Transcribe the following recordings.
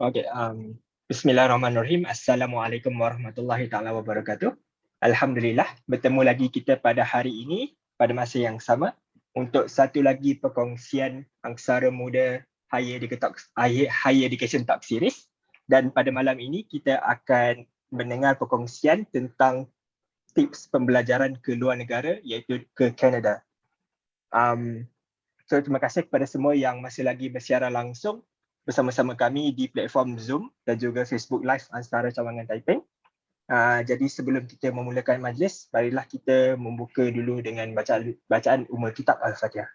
Okay, Bismillahirrahmanirrahim. Assalamualaikum warahmatullahi taala wabarakatuh. Alhamdulillah, bertemu lagi kita pada hari ini pada masa yang sama untuk satu lagi perkongsian Angsara Muda Higher Education Talk Series, dan pada malam ini kita akan mendengar perkongsian tentang tips pembelajaran ke luar negara iaitu ke Canada. So terima kasih kepada semua yang masih lagi bersiaran langsung bersama-sama kami di platform Zoom dan juga Facebook Live Angsara Cawangan Taiping. Jadi sebelum kita memulakan majlis, marilah kita membuka dulu dengan bacaan Ummul Kitab Al-Fatihah.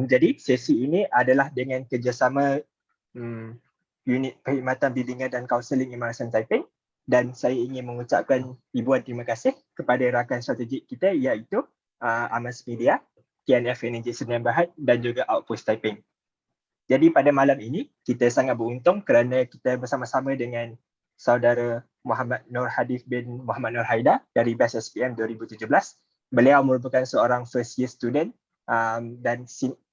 Jadi sesi ini adalah dengan kerjasama Unit Perkhidmatan Bimbingan dan Kaunseling Imarasan Taiping, dan saya ingin mengucapkan ribuan terima kasih kepada rakan strategik kita iaitu Amas Media, TNF Energy Sdn Bhd dan juga Outpost Taiping. Jadi pada malam ini kita sangat beruntung kerana kita bersama-sama dengan saudara Muhammad Nur Hadif bin Muhammad Nur Haida dari Batch SPM 2017. Beliau merupakan seorang first year student dan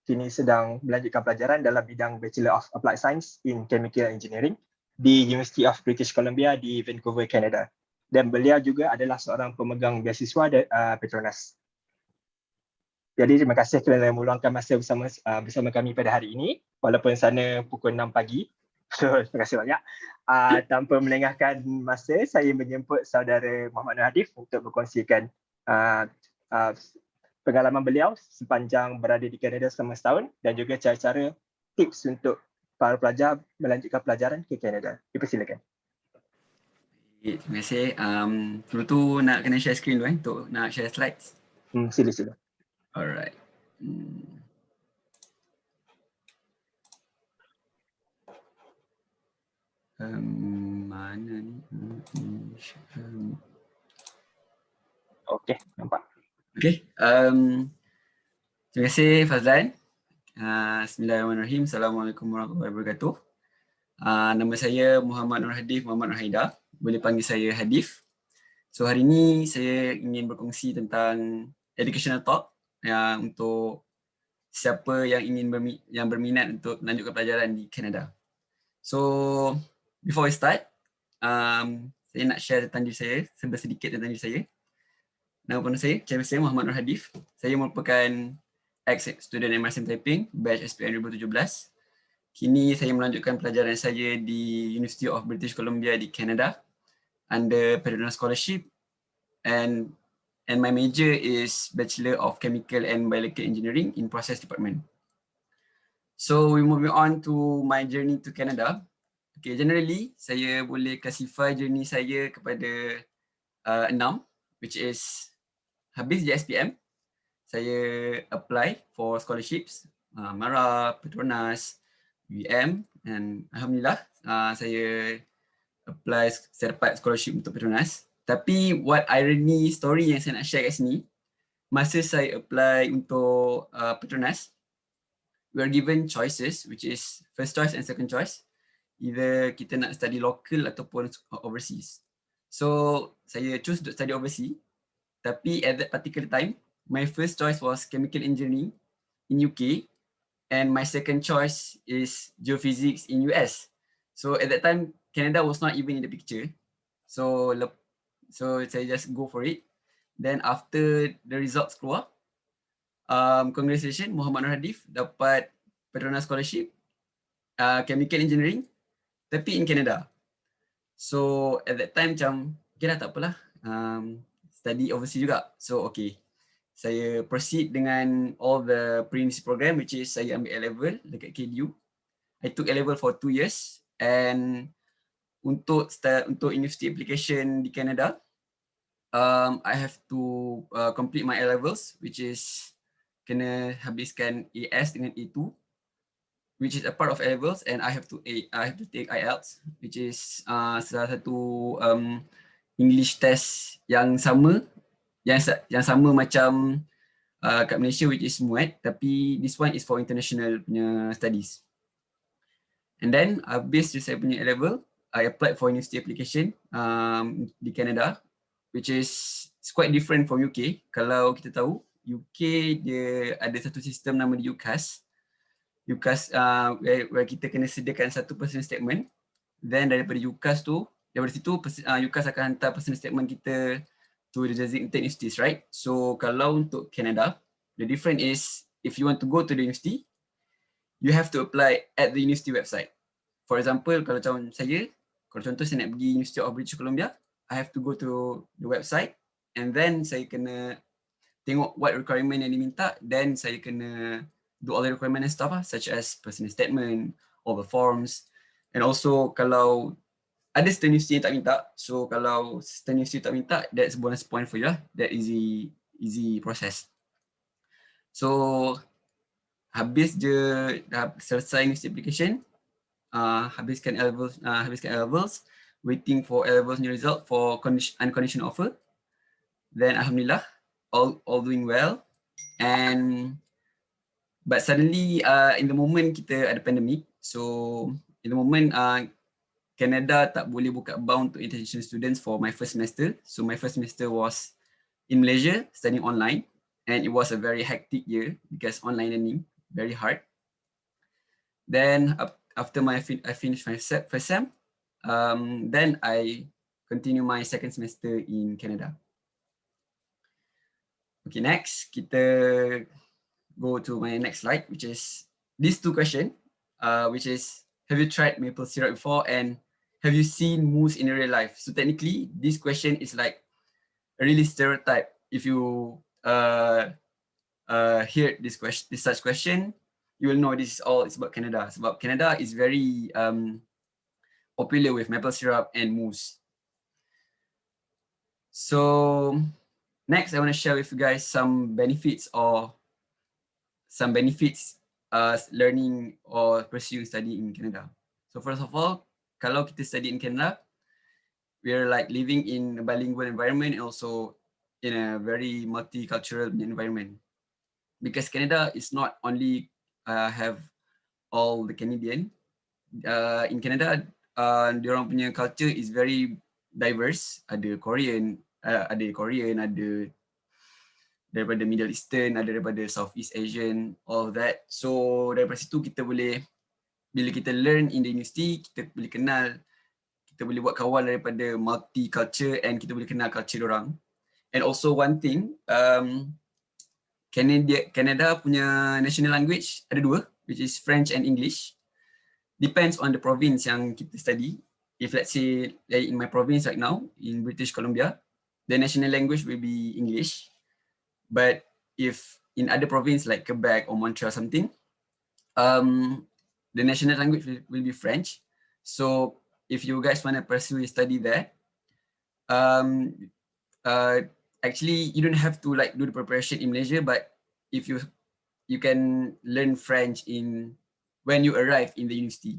kini sedang melanjutkan pelajaran dalam bidang Bachelor of Applied Science in Chemical Engineering di University of British Columbia di Vancouver, Canada. Dan beliau juga adalah seorang pemegang beasiswa Petronas. Jadi terima kasih kerana meluangkan masa bersama kami pada hari ini walaupun sana pukul 6 pagi. So, terima kasih banyak. Tanpa melengahkan masa, saya menjemput saudara Muhammad Nur Hadif untuk berkongsikan pengalaman beliau sepanjang berada di Kanada selama setahun dan juga cara-cara tips untuk para pelajar melanjutkan pelajaran ke Kanada. Dipersilakan. Terima kasih. Dulu tu nak kena share screen dulu untuk nak share slides. Sila. Alright. Mana ni? Okey, nampak. Okey. Terima kasih Fazlan. Bismillahirrahmanirrahim. Assalamualaikum warahmatullahi wabarakatuh. Nama saya Muhammad Nur Hadif Muhammad Nur Haida. Boleh panggil saya Hadif. So hari ini saya ingin berkongsi tentang educational talk untuk siapa yang ingin berminat untuk melanjutkan pelajaran di Canada. So before we start, saya nak share tentang diri saya, sedikit tentang diri saya. Nama panggilan saya Muhammad Nur Hadif. Saya merupakan ex-student MRSM Taiping, batch SPM 2017. Kini saya melanjutkan pelajaran saya di University of British Columbia di Canada under Petronas Scholarship, and my major is Bachelor of Chemical and Biological Engineering in Process Department. So we moving on to my journey to Canada. Okay, generally saya boleh classify journey saya kepada 6, which is habis je SPM, saya apply for scholarships, MARA, Petronas, UM, and alhamdulillah saya apply, saya dapat scholarship untuk Petronas. Tapi what irony story yang saya nak share kat sini, masa saya apply untuk Petronas, we are given choices, which is first choice and second choice. Either kita nak study local ataupun overseas. So saya choose to study overseas. Tapi at that particular time, my first choice was chemical engineering in UK, and my second choice is geophysics in US. So at that time, Canada was not even in the picture. So saya just go for it. Then after the results keluar, congratulations, Muhammad Nur Hadif dapat Petronas Scholarship, chemical engineering, tapi in Canada. So at that time macam, okay lah, tak apalah, study overseas juga. So okay, saya proceed dengan all the pre-university program, which is saya ambil A-level dekat KDU. I took A-level for 2 years, and untuk university application di Canada, I have to complete my A-levels, which is kena habiskan AS dengan A2, which is a part of A-levels, and I have to take IELTS, which is salah satu English test yang sama macam kat Malaysia, which is MUAT, tapi this one is for international punya studies. And then habis saya punya A-level, I applied for university application di Canada, which is it's quite different from UK. Kalau kita tahu, UK dia ada satu sistem nama dia UCAS. UCAS where kita kena sediakan satu personal statement. Then daripada UCAS tu, daripada situ UCAS akan hantar personal statement kita to the designated universities, right? So kalau untuk Canada, the difference is if you want to go to the university, you have to apply at the university website. For example, kalau contoh saya nak pergi University of British Columbia, I have to go to the website and then saya kena tengok what requirement yang diminta, then saya kena do all the requirement and stuff such as personal statement, all the forms, and also kalau ada certain university yang tak minta, so kalau certain university tak minta, that's bonus point for you lah, that easy process. So habis je dah selesai university application, habiskan A-levels, waiting for A-levels new result for unconditional offer. Then alhamdulillah, all doing well. But suddenly in the moment kita ada pandemic, so in the moment Canada tak boleh buka bound to international students for my first semester. So my first semester was in Malaysia studying online, and it was a very hectic year because online learning very hard. Then after I finished my first sem, then I continue my second semester in Canada. Okay, next kita go to my next slide, which is these two questions, which is have you tried maple syrup before and have you seen moose in real life? So technically, this question is like a really stereotype. If you hear this such question, you will know this is all it's about Canada. Sebab Canada is very popular with maple syrup and moose. So next, I want to share with you guys some benefits learning or pursuing study in Canada. So first of all, kalau kita study in Canada, we're like living in a bilingual environment and also in a very multicultural environment. Because Canada is not only have all the Canadian. In Canada, diorang punya culture is very diverse. Ada Korean, ada daripada Middle Eastern, ada daripada Southeast Asian, all of that. So daripada situ kita boleh, bila kita learn in the university, kita boleh kenal, kita boleh buat kawan daripada multi-culture and kita boleh kenal culture orang. And also one thing, Canada punya national language ada dua, which is French and English. Depends on the province yang kita study. If let's say in my province right now, in British Columbia, the national language will be English. But if in other province like Quebec or Montreal something, the national language will be French. So if you guys want to pursue your study there, actually you don't have to like do the preparation in Malaysia, but if you can learn French when you arrive in the university.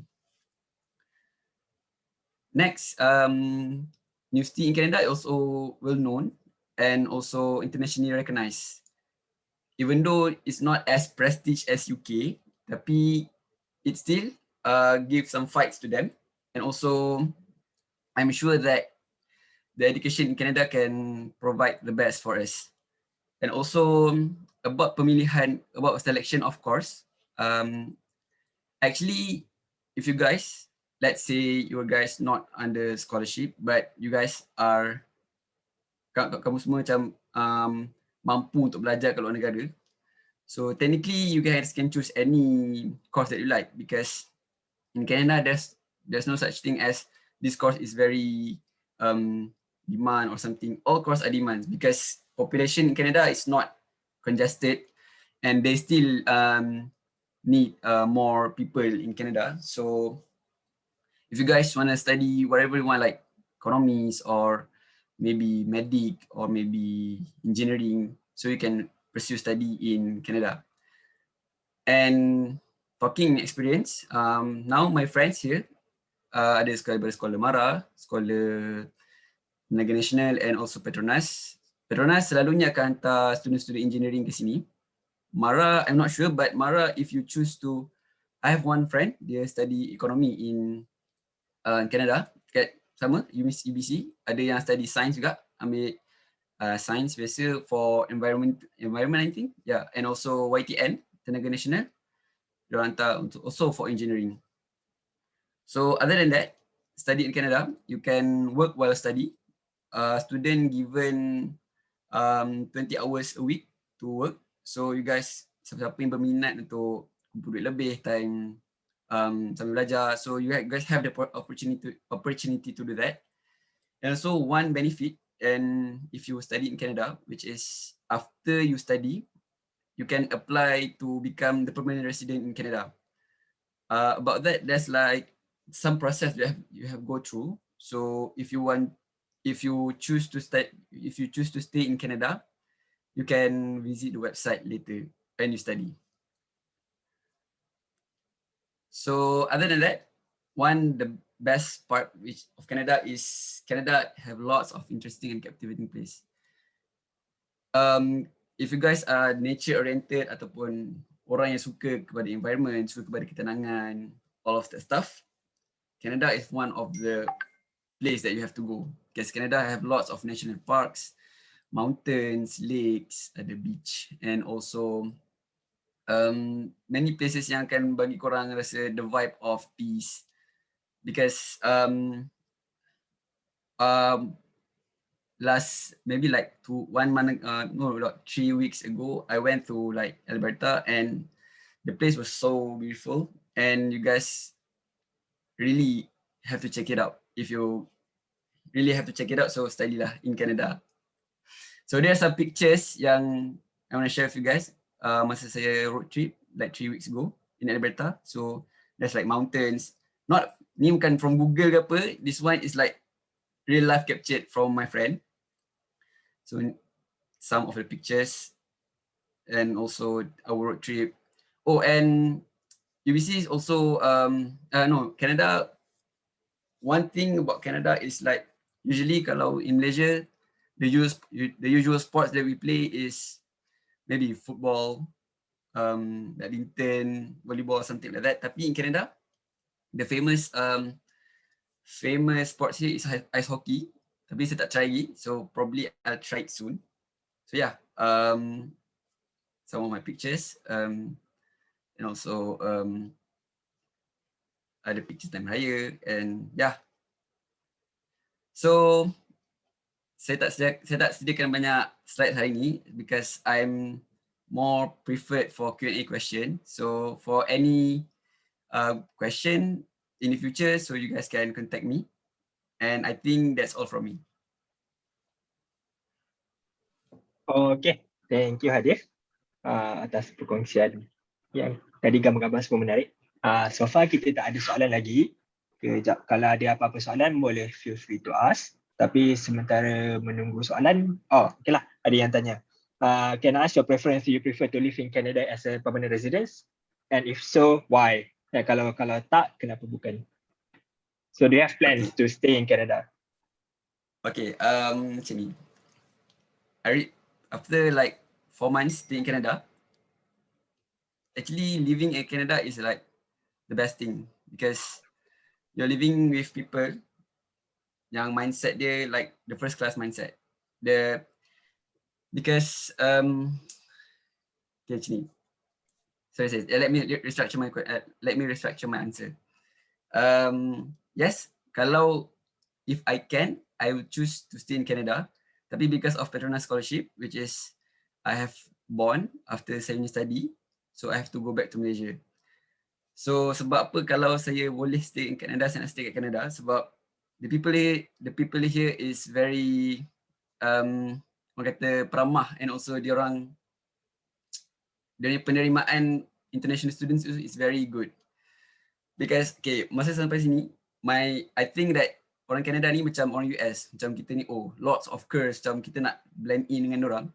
Next, university in Canada is also well known and also internationally recognized. Even though it's not as prestige as UK, tapi it still gives some fights to them. And also, I'm sure that the education in Canada can provide the best for us. And also about selection of course. Actually, if you guys, let's say you guys not under scholarship, but you guys are, kamu semua macam mampu untuk belajar kat luar negara. So technically you guys can choose any course that you like, because in Canada there's no such thing as this course is very demand or something. All courses are demands because population in Canada is not congested and they still need more people in Canada. So if you guys want to study whatever you want, like economics or maybe medic or maybe engineering, so you can pursue study in Canada. And talking experience, now my friends here ada sekolah Mara, sekolah Tenaga Nasional and also Petronas. Petronas selalunya akan hantar student-student engineering ke sini. Mara, I'm not sure, but Mara, if you choose to, I have one friend, dia study economy in Canada, sama, UBC. Ada yang study science juga, ambil science biasa for environment I think. Yeah, and also YTN, Tenaga Nasional. Diorang hantar untuk also for engineering. So other than that, study in Canada, you can work while study. Student given 20 hours a week to work. So you guys, siapa-siapa yang berminat untuk kumpul duit lebih time sambil belajar, so you guys have the opportunity to do that. And also one benefit, and if you study in Canada, which is after you study, you can apply to become the permanent resident in Canada. About that, there's like some process you have go through. So if you choose to stay in Canada, you can visit the website later when you study. So other than that, the best part of Canada is Canada have lots of interesting and captivating place. If you guys are nature oriented ataupun orang yang suka kepada environment, suka kepada ketenangan, all of that stuff, Canada is one of the place that you have to go, because Canada have lots of national parks, mountains, lakes, ada beach, and also many places yang akan bagi korang rasa the vibe of peace. Because last maybe like 3 weeks ago, I went to like Alberta, and the place was so beautiful, and you guys really have to check it out. If you really have to check it out, so study lah in Canada. So there are some pictures yang I want to share with you guys. Masa saya road trip like 3 weeks ago in Alberta. So there's like mountains. Ni bukan from Google ke apa. This one is like real life captured from my friend. So some of the pictures, and also our road trip. Oh, and UBC is also Canada. One thing about Canada is like usually kalau in Malaysia, the usual sports that we play is maybe football, badminton, volleyball, something like that. Tapi in Canada, the famous sports here is ice hockey. Tapi saya tak try lagi, so probably I'll try it soon. So yeah, some of my pictures, and also ada pictures time raya, and yeah. So saya tak sediakan banyak slide hari ini because I'm more preferred for Q&A question. So for any question in the future, so you guys can contact me. And I think that's all from me. Okay, thank you Hadif atas perkongsian yang tadi gambar-gambar semua menarik. So far kita tak ada soalan lagi. Kejap, kalau ada apa-apa soalan boleh feel free to ask. Tapi sementara menunggu soalan, okay lah, ada yang tanya. Can I ask your preference? Do you prefer to live in Canada as a permanent resident? And if so, why? Kalau tak, kenapa bukan? So do you have plans to stay in Canada? Okay, macam ni. After like 4 months stay in Canada, actually living in Canada is like the best thing because you're living with people yang mindset dia like the first class mindset. Because okay, macam ni. Sorry, let me restructure my answer. Yes, kalau if I can, I would choose to stay in Canada. Tapi because of Petronas scholarship, which is I have bond after 7 years study, so I have to go back to Malaysia. So sebab apa kalau saya boleh stay in Canada, saya nak stay kat Canada sebab the people here is very orang kata peramah, and also diorang dari penerimaan international students is very good. Because okay, masa sampai sini, I think that orang Canada ni macam orang US, macam kita ni lots of curse, macam kita nak blend in dengan orang.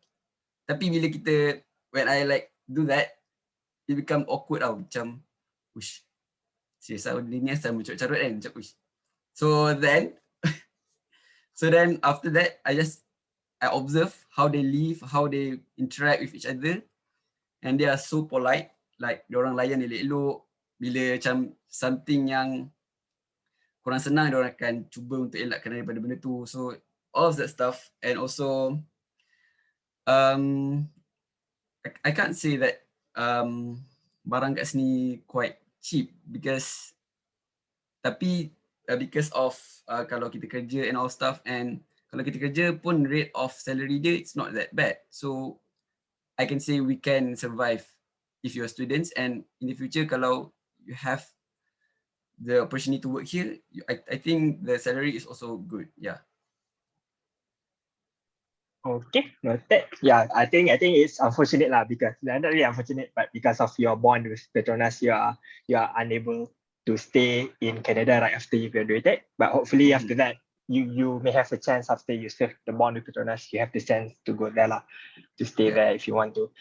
Tapi bila kita, when I like do that, it become awkward tau, macam ush, serius lah dia ni asal mencarut-carut kan, macam ush. So then after that, I observe how they live, how they interact with each other, and they are so polite, like diorang layan elok-elok. Bila macam something yang kurang senang, dia orang akan cuba untuk elakkan daripada benda tu. So all of that stuff, and also I can't say that barang kat sini quite cheap, because because of kalau kita kerja and all stuff, and kalau kita kerja pun rate of salary dia it's not that bad. So I can say we can survive if you're students, and in the future kalau you have the opportunity to work here, I think the salary is also good. Yeah. Okay, noted. Yeah, I think it's unfortunate lah, because not really unfortunate, but because of your bond with Petronas, you are unable to stay in Canada right after you graduated. But hopefully after that, you may have a chance after you serve the bond with Petronas, you have the chance to go there lah, to stay there if you want to.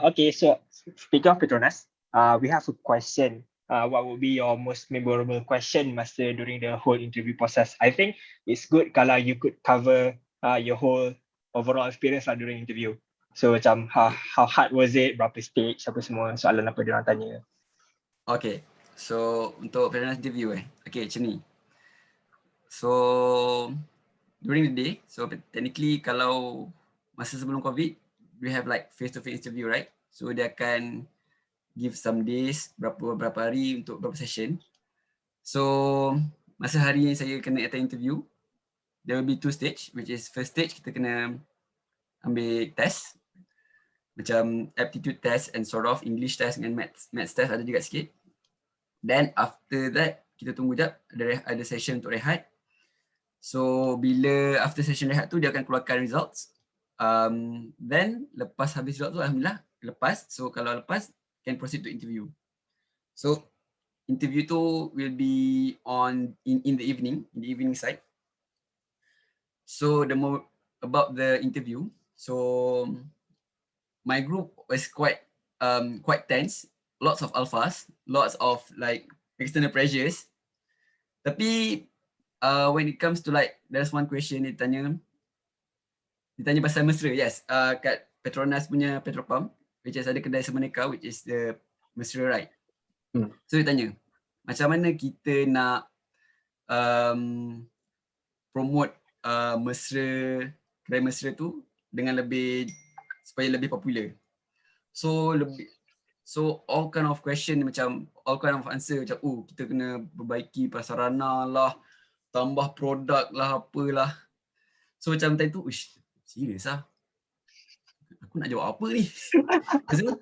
Okay, so speaking of Petronas, we have a question. What would be your most memorable question masa during the whole interview process? I think it's good kalau you could cover your whole overall experience lah during interview. So macam how hard was it, berapa stage, apa semua soalan apa dia orang tanya. Okay, so untuk Petronas interview okay, macam ni. So during the day, so technically kalau masa sebelum COVID, we have like face-to-face interview, right? So dia akan give some days, berapa hari untuk berapa session. So masa hari yang saya kena attend interview, there will be 2 stage, which is first stage kita kena ambil test, macam aptitude test and sort of English test dengan maths test ada juga sikit. Then after that kita tunggu jap, ada session untuk rehat. So bila after session rehat tu dia akan keluarkan results. Then lepas habis result tu alhamdulillah lepas. So kalau lepas can proceed to interview. So interview tu will be on in the evening side. So the more about the interview. So my group was quite tense, lots of alphas, lots of like external pressures. Tapi when it comes to like, there's one question ditanya pasal mesra. Yes, kat Petronas punya petrol pump, which is ada kedai Semeneka, which is the mesra right. So ditanya, macam mana kita nak promote kedai mesra tu dengan supaya lebih popular. So all kind of question, macam all kind of answer, macam kita kena perbaiki prasarana lah, tambah produk lah, apalah. So macam time tu, serius lah, aku nak jawab apa ni? So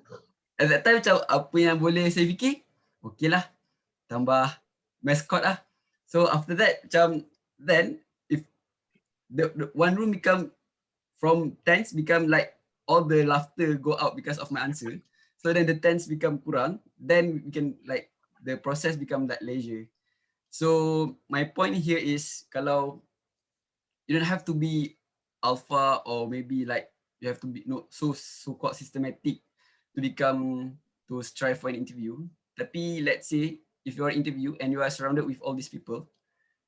at that time macam apa yang boleh saya fikir, okay lah, tambah mascot lah. So after that macam, then if the one room become from tense become like all the laughter go out because of my answer. So then the tense become kurang. Then we can like the process become that leisure. So my point here is kalau you don't have to be alpha, or maybe like you have to be so called systematic to strive for an interview. Tapi let's say if you are interview and you are surrounded with all these people,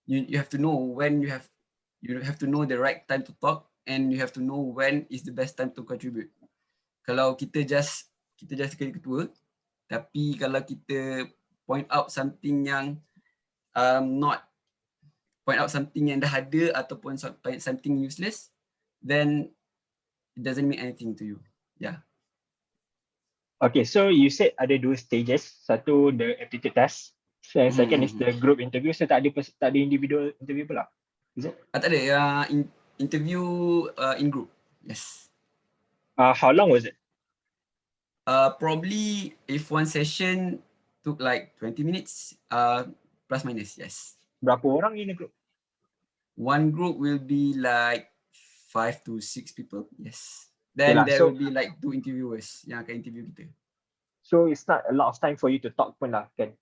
you have to know when you have to know the right time to talk, and you have to know when is the best time to contribute. Kalau kita just ketua, tapi kalau kita point out something yang something yang dah ada ataupun something useless, then it doesn't mean anything to you. Yeah. Okay, so you said ada 2 stages. Satu the aptitude test, second is the group interview. So tak ada individual interview pula, is it? Tak ada, interview in group. Yes. How long was it? Probably if one session took like 20 minutes, plus minus, yes. Berapa orang in a group? One group will be like 5 to 6 people, yes. Then there will be like 2 interviewers yang akan interview kita. So it's not a lot of time for you to talk pun lah, kan?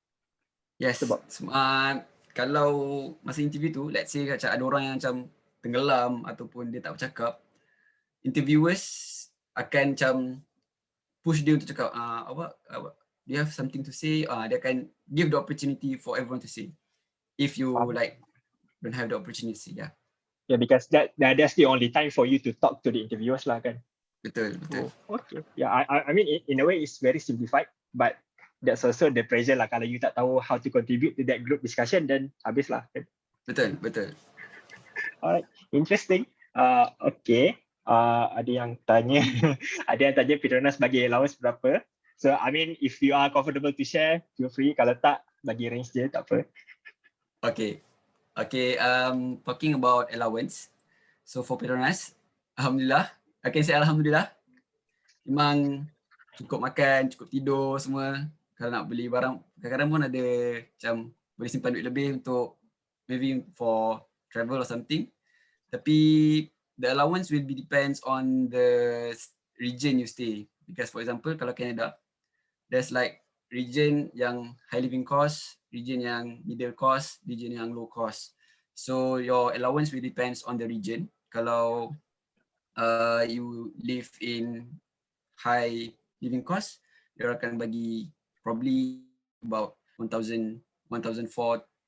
Yes. Kalau masa interview tu, let's say macam ada orang yang macam tenggelam ataupun dia tak bercakap, interviewers akan macam push dia untuk cakap, awak do you have something to say? Dia akan give the opportunity for everyone to say. If you like don't have the opportunity, yeah. Yeah, because that's the only time for you to talk to the interviewers lah, kan? Betul. Okay. Yeah, I mean in a way it's very simplified, but that's also the pressure lah. Kalau you tak tahu how to contribute to that group discussion, then habis lah. Betul, betul. Alright, interesting. Okay. Ada yang tanya, ada yang tanya Petronas bagi allowance berapa. So I mean, if you are comfortable to share, feel free. Kalau tak, bagi range je, tak apa. Okay. Okay, talking about allowance. So for Petronas, Alhamdulillah, I can say Alhamdulillah. Memang cukup makan, cukup tidur semua. Kalau nak beli barang, kadang-kadang pun ada macam boleh simpan duit lebih untuk maybe for travel or something. Tapi the allowance will be depends on the region you stay. Because for example, kalau Canada, there's like region yang high living cost, region yang middle cost, region yang low cost. So your allowance will depends on the region. Kalau you live in high living cost, dia akan bagi probably about 1,004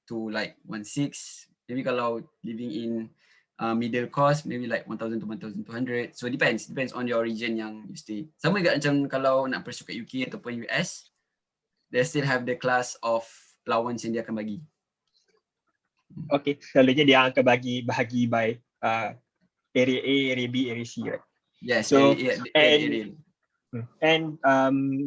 to like 16. Maybe kalau living in middle cost, maybe like 1,000 to 1,200. So depends on your region yang you stay. Sama juga macam kalau nak pursue kat UK ataupun US, they still have the class of allowance yang dia akan bagi. Okay, selalunya dia akan bahagi by area A, area B, area C, right? Yes, So, area. And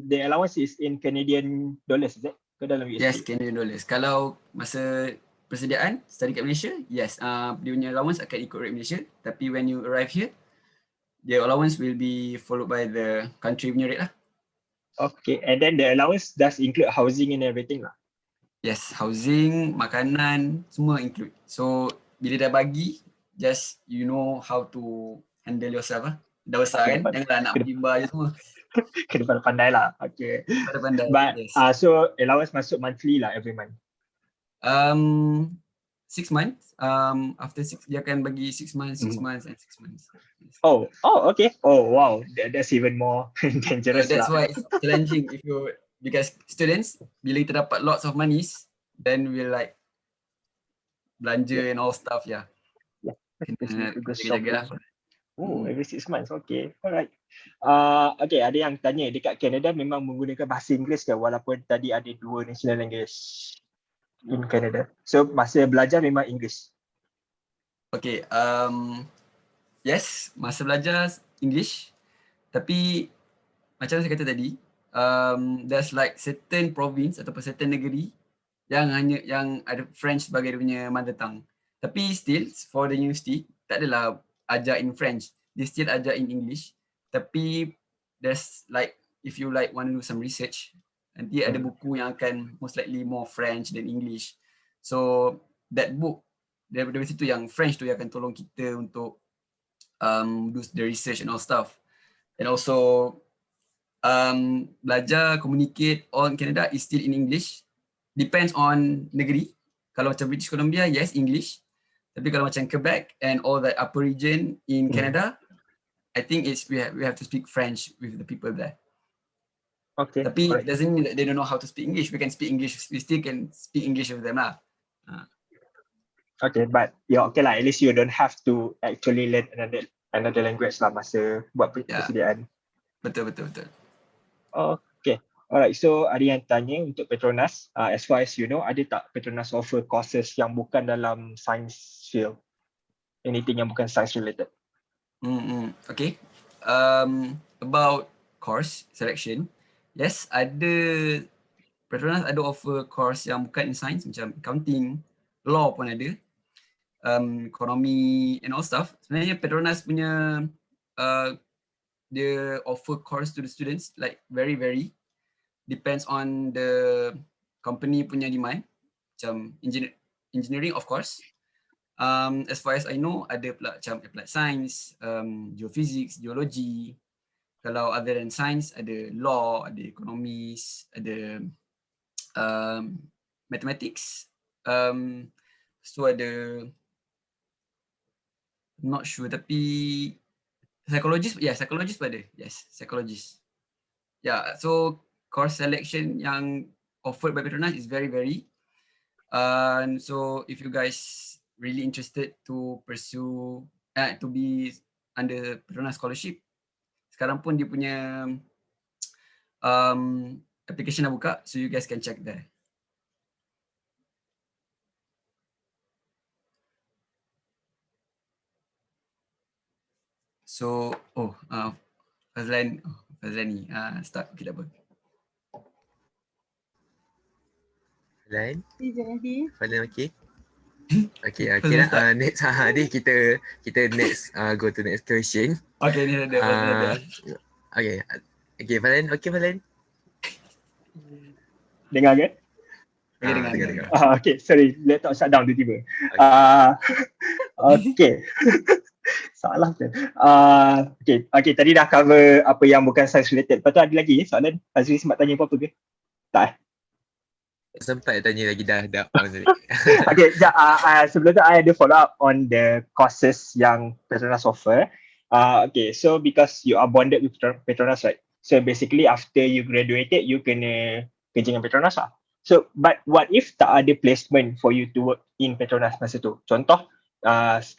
the allowance is in Canadian dollars, is it? Ke dalam USD? Yes, Canadian dollars. Kalau masa persediaan study kat Malaysia, yes, dia punya allowance akan ikut rate Malaysia. Tapi when you arrive here, the allowance will be followed by the country punya rate lah. Okay, and then the allowance does include housing and everything lah. Yes, housing, makanan, semua include. So, bila dah bagi, just you know how to handle yourself lah. Dah besar kan, janganlah nak pergi bar je semua. Kena pandai lah. Okay. Pandai-pandai, But yes. so allowance masuk monthly lah every month. 6 months. After 6, dia akan bagi 6 months, 6 months and 6 months. Yes. Oh, okay. Oh, wow. That's even more dangerous That's lah. why it's challenging because students, bila kita dapat lots of monies, then we'll like belanja and all stuff, yeah. Kena jaga-jaga lah. Oh, every 6 months. Okay. Alright. Okay, ada yang tanya dekat Canada memang menggunakan bahasa Inggeris ke walaupun tadi ada 2 national language in Canada. So masa belajar memang English. Okay, yes, masa belajar English, tapi macam saya kata tadi, there's like certain province ataupun certain negeri yang ada French sebagai dia punya mother tongue. Tapi still for the university tak adalah ajar in French, they still ajar in English. Tapi there's like if you like want to do some research, nanti ada buku yang akan most likely more French than English. So that book dari situ yang French tu yang akan tolong kita untuk do the research and all stuff. And also belajar communicate on Canada is still in English. Depends on negeri. Kalau macam British Columbia, yes, English. Tapi kalau macam Quebec and all the upper region in Canada, I think we have to speak French with the people there. Okay. Tapi it doesn't mean that they don't know how to speak English. We can speak English. We still can speak English with them lah. Okay, but okay lah. At least you don't have to actually learn another language lah masa buat persediaan. Betul. Okay. Alright, so ada yang tanya untuk Petronas, as far as you know, ada tak Petronas offer courses yang bukan dalam science field? Anything yang bukan science related? Okay. About course selection, yes, Petronas ada offer course yang bukan in science macam accounting, law pun ada, economy and all stuff. Sebenarnya Petronas punya dia offer course to the students like very depends on the company punya demand. Macam engineering of course. As far as I know, ada pula macam applied science, geophysics, geology. Kalau other than science, ada law, ada economics, ada mathematics. So ada, I'm not sure, tapi psychologist pun ada. Yes, psychologist. Yeah, so course selection yang offered by Petronas is very. So if you guys really interested to pursue to be under Petronas scholarship, sekarang pun dia punya application dah buka, so you guys can check there. So, Fazlan ni, start, okay, tak apa. Fazlan okay? Okay Fazlan lah. start. Next Adi kita next go to next question. Okay, ni ada, Fazlan ada. Okay Fazlan, okay Fazlan? Dengar ke? Okay, dengar. dengar. Okay, sorry, laptop shut down tiba-tiba. Okay. Salah tu. Okay, tadi dah cover apa yang bukan science related. Lepas tu ada lagi soalan? Azri sempat tanya apa-apa ke? Tak. Sempat tanya lagi dah on tadi. Okay, sebelum tu I ada follow up on the courses yang Petronas offer. Okay, so because you are bonded with Petronas, right? So basically after you graduated, you kena kerja dengan Petronas lah. So, but what if tak ada placement for you to work in Petronas masa tu? Contoh,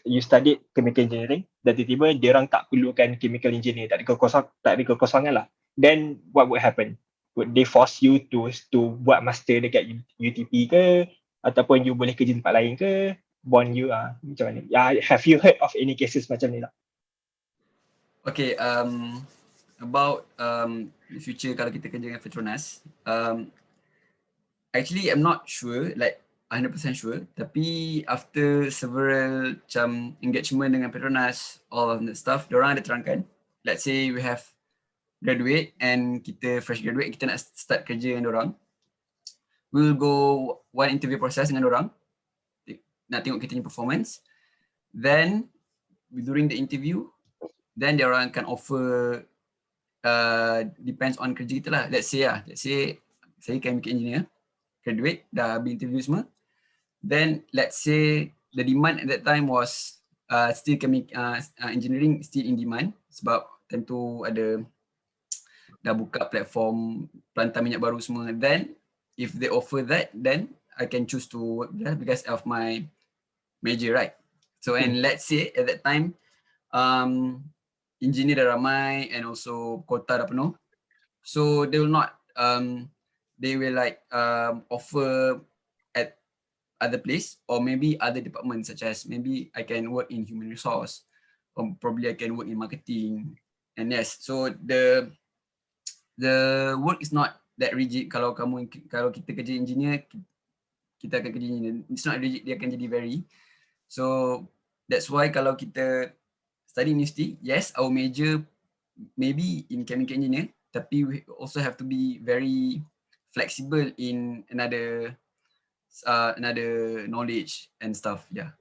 you studied chemical engineering, dan tiba-tiba diorang tak perlukan chemical engineer, tak ada kekosongan lah. Then what would happen? Would they force you to buat master dekat UTP ke, ataupun you boleh kerja tempat lain ke, bond you macam mana? Have you heard of any cases macam ni lah? Okay, about the future kalau kita kerja dengan Petronas, actually I'm not sure, like 100% sure, tapi after several macam engagement dengan Petronas, all of that stuff, diorang ada terangkan, let's say we have graduate and kita fresh graduate, kita nak start kerja dengan diorang, we'll go one interview process dengan diorang, nak tengok kita punya performance, then during the interview, then diorang akan offer, depends on kerja kita lah. Let's say saya chemical engineer, graduate, dah habis interview semua, then let's say the demand at that time was still engineering still in demand sebab tentu ada dah buka platform pelantar minyak baru semua. Then if they offer that, then I can choose to work there because of my major, right? So and let's say at that time engineer dah ramai and also quota dah penuh, so they will not they will like offer at other place or maybe other departments, such as maybe I can work in human resource or probably I can work in marketing. And yes, so the work is not that rigid. Kalau kita kerja engineer, kita akan kerja engineer. It's not rigid, dia akan jadi vary. So that's why kalau kita study university, yes, our major maybe in chemical engineer, tapi we also have to be very flexible in another knowledge and stuff. Yeah.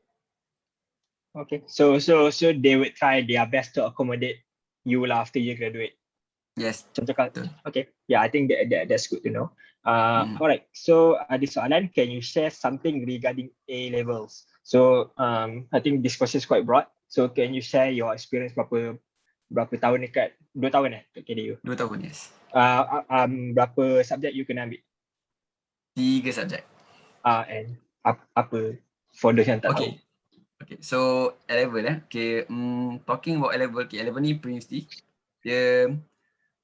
Okay, so they would try their best to accommodate you lah after you graduate. Yes. Contoh okay, yeah, I think that's good to know. Alright, so ada soalan, can you share something regarding A levels? So I think this question is quite broad. So can you share your experience berapa tahun dekat 2 tahun kat KDU? 2 tahun, yes. Berapa subjek you kena ambil? 3 subjek. And apa for those yang tak tahu? Okay, so A-level okay, talking about A-level, okay, A-level ni pre-university, dia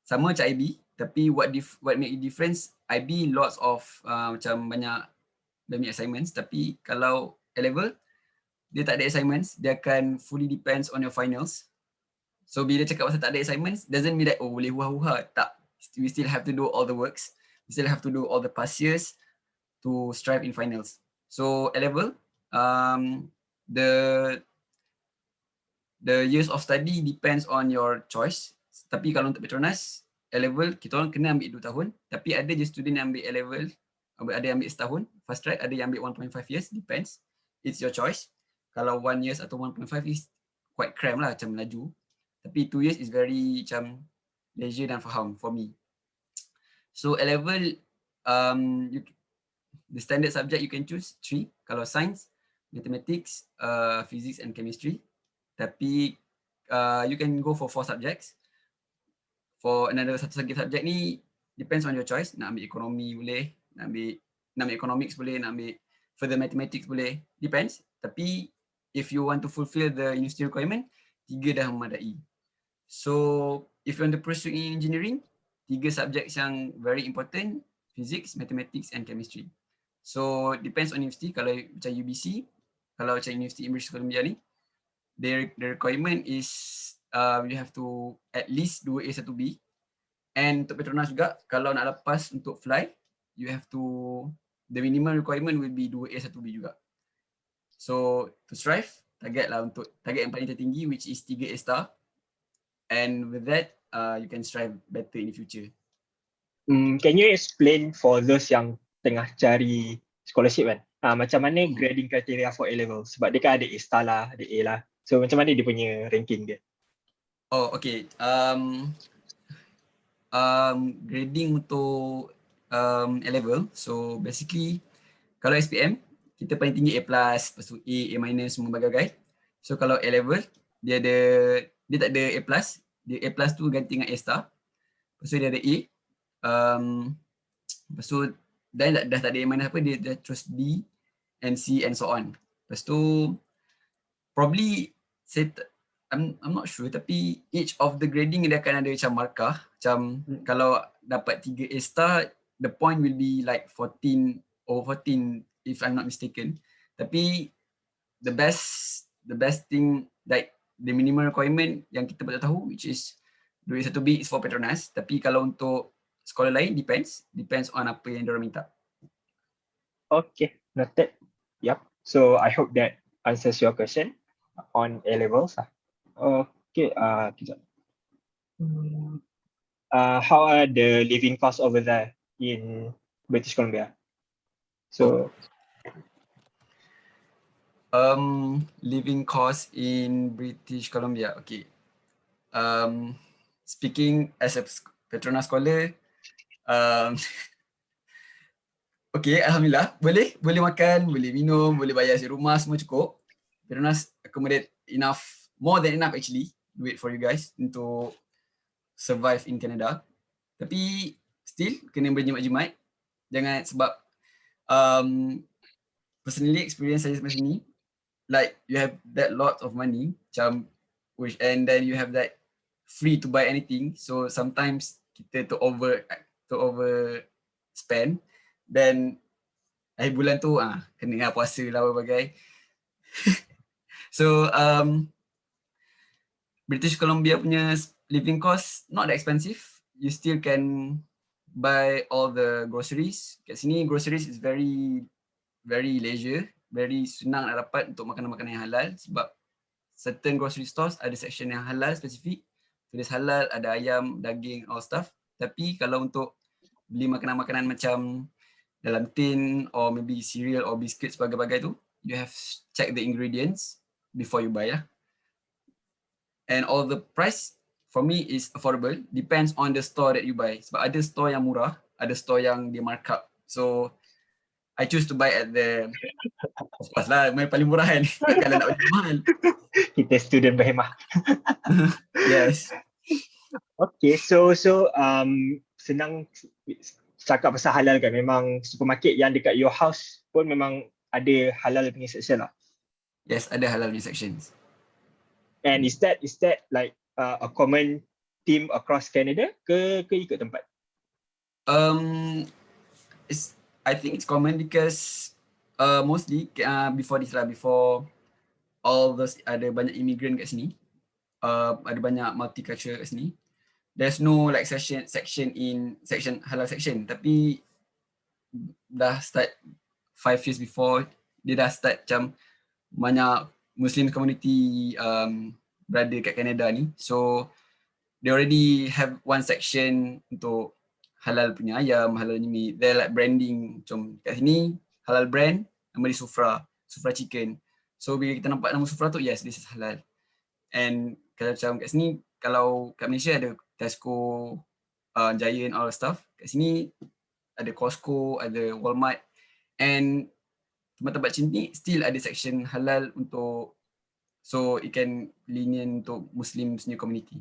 sama macam IB, tapi what make it difference, IB lots of macam banyak assignments, tapi kalau A-level, dia tak ada assignments, dia akan fully depends on your finals. So bila cakap pasal tak ada assignments, doesn't mean that boleh huha-huha, tak. We still have to do all the works, we still have to do all the past years to strive in finals. So A-level, the years of study depends on your choice. Tapi kalau untuk Petronas, A-level kita orang kena ambil 2 tahun, tapi ada je student yang ambil A-level, ada yang ambil setahun, fast track, ada yang ambil 1.5 years, depends. It's your choice. Kalau 1 years atau 1.5 is quite cram lah, macam laju. Tapi 2 years is very macam leisure dan faham for me. So A-level, the standard subject you can choose 3. Kalau science, mathematics, physics and chemistry. Tapi you can go for 4 subjects. For another satu lagi subjek ni depends on your choice. Nak ambil ekonomi boleh, nak ambil economics boleh, nak ambil further mathematics boleh, depends. Tapi if you want to fulfill the university requirement, 3 dah memadai. So if you want to pursue in engineering, 3 subjek yang very important, physics, mathematics and chemistry. So depends on university. Kalau macam UBC, kalau macam University British Columbia ni, the requirement is you have to at least 2A 1B. And untuk Petronas juga, kalau nak lepas untuk fly, you have to, the minimum requirement will be 2A 1B juga. So to strive, target yang paling tertinggi, which is 3A star. And with that, you can strive better in the future. Can you explain for those yang tengah cari scholarship kan? Macam mana grading criteria for A-level? Sebab dia kan ada A star lah, ada A lah. So macam mana dia punya ranking dia? Oh, okay. Grading untuk A-level. So basically, kalau SPM, kita paling tinggi A+, lepas tu A- semua bagai-bagai. So kalau A-level, dia tak ada A+, dia A+ tu ganti dengan A star. Lepas tu dia ada A. Lepas tu dah tak ada A- apa, dia dah terus B and C and so on. Lepas tu probably I'm not sure, tapi each of the grading dia akan ada macam markah. Macam kalau dapat 3 A star, the point will be like 14 if I'm not mistaken. Tapi the best thing, like the minimum requirement yang kita patut tahu, which is 2A1B is for Petronas. Tapi kalau untuk sekolah lain, depends on apa yang diorang minta. Okay, noted. Yep. So I hope that answers your question on A levels. Okay, kejap. How are the living costs over there in British Columbia? So Living cost in British Columbia. Okay. Speaking as a Petronas scholar, okay, alhamdulillah, boleh makan, boleh minum, boleh bayar isi rumah, semua cukup. Petronas accommodate more than enough actually, duit for you guys untuk survive in Canada. Tapi still kena berjimat-jimat. Jangan, sebab personally experience saya sampai sini, like you have that lot of money, macam, and then you have that free to buy anything. So sometimes kita to over spend, then akhir bulan tu kena puasa lah berbagai. So British Columbia punya living cost not that expensive. You still can buy all the groceries. Kat sini groceries is very leisure, very senang nak dapat untuk makanan-makanan yang halal, sebab certain grocery stores ada section yang halal spesifik. Tulis halal, ada ayam, daging, all stuff. Tapi kalau untuk beli makanan-makanan macam dalam tin or maybe cereal or biscuit sebagai-bagai tu, you have check the ingredients before you buy lah. And all the price for me is affordable, depends on the store that you buy. Sebab ada store yang murah, ada store yang dia markup. So I choose to buy at the, of course lah, yang paling murah kan. Kalau nak beli mahal. kita student berhemah. Yes. Okay, so senang cakap pasal halal kan. Memang supermarket yang dekat your house pun memang ada halal punya section lah. Yes, ada halal punya sections. And is that like a common theme across Canada ke ikut tempat? I think it's common because mostly before all those, ada banyak immigrant kat sini, ada banyak multicultural kat sini. There's no like section halal section, tapi dah start 5 years before, dia dah start macam banyak Muslim community berada kat Canada ni. So they already have one section untuk halal punya ayam, halal ni. They're like branding, macam kat sini halal brand, nama dia Sufra Chicken. So bila kita nampak nama Sufra tu, yes, this is halal. And kalau macam kat sini, kalau kat Malaysia ada Tesco, Giant, all stuff. Kat sini ada Costco, ada Walmart, and tempat-tempat macam ni still ada section halal untuk, so it can lenient untuk Muslim punya community.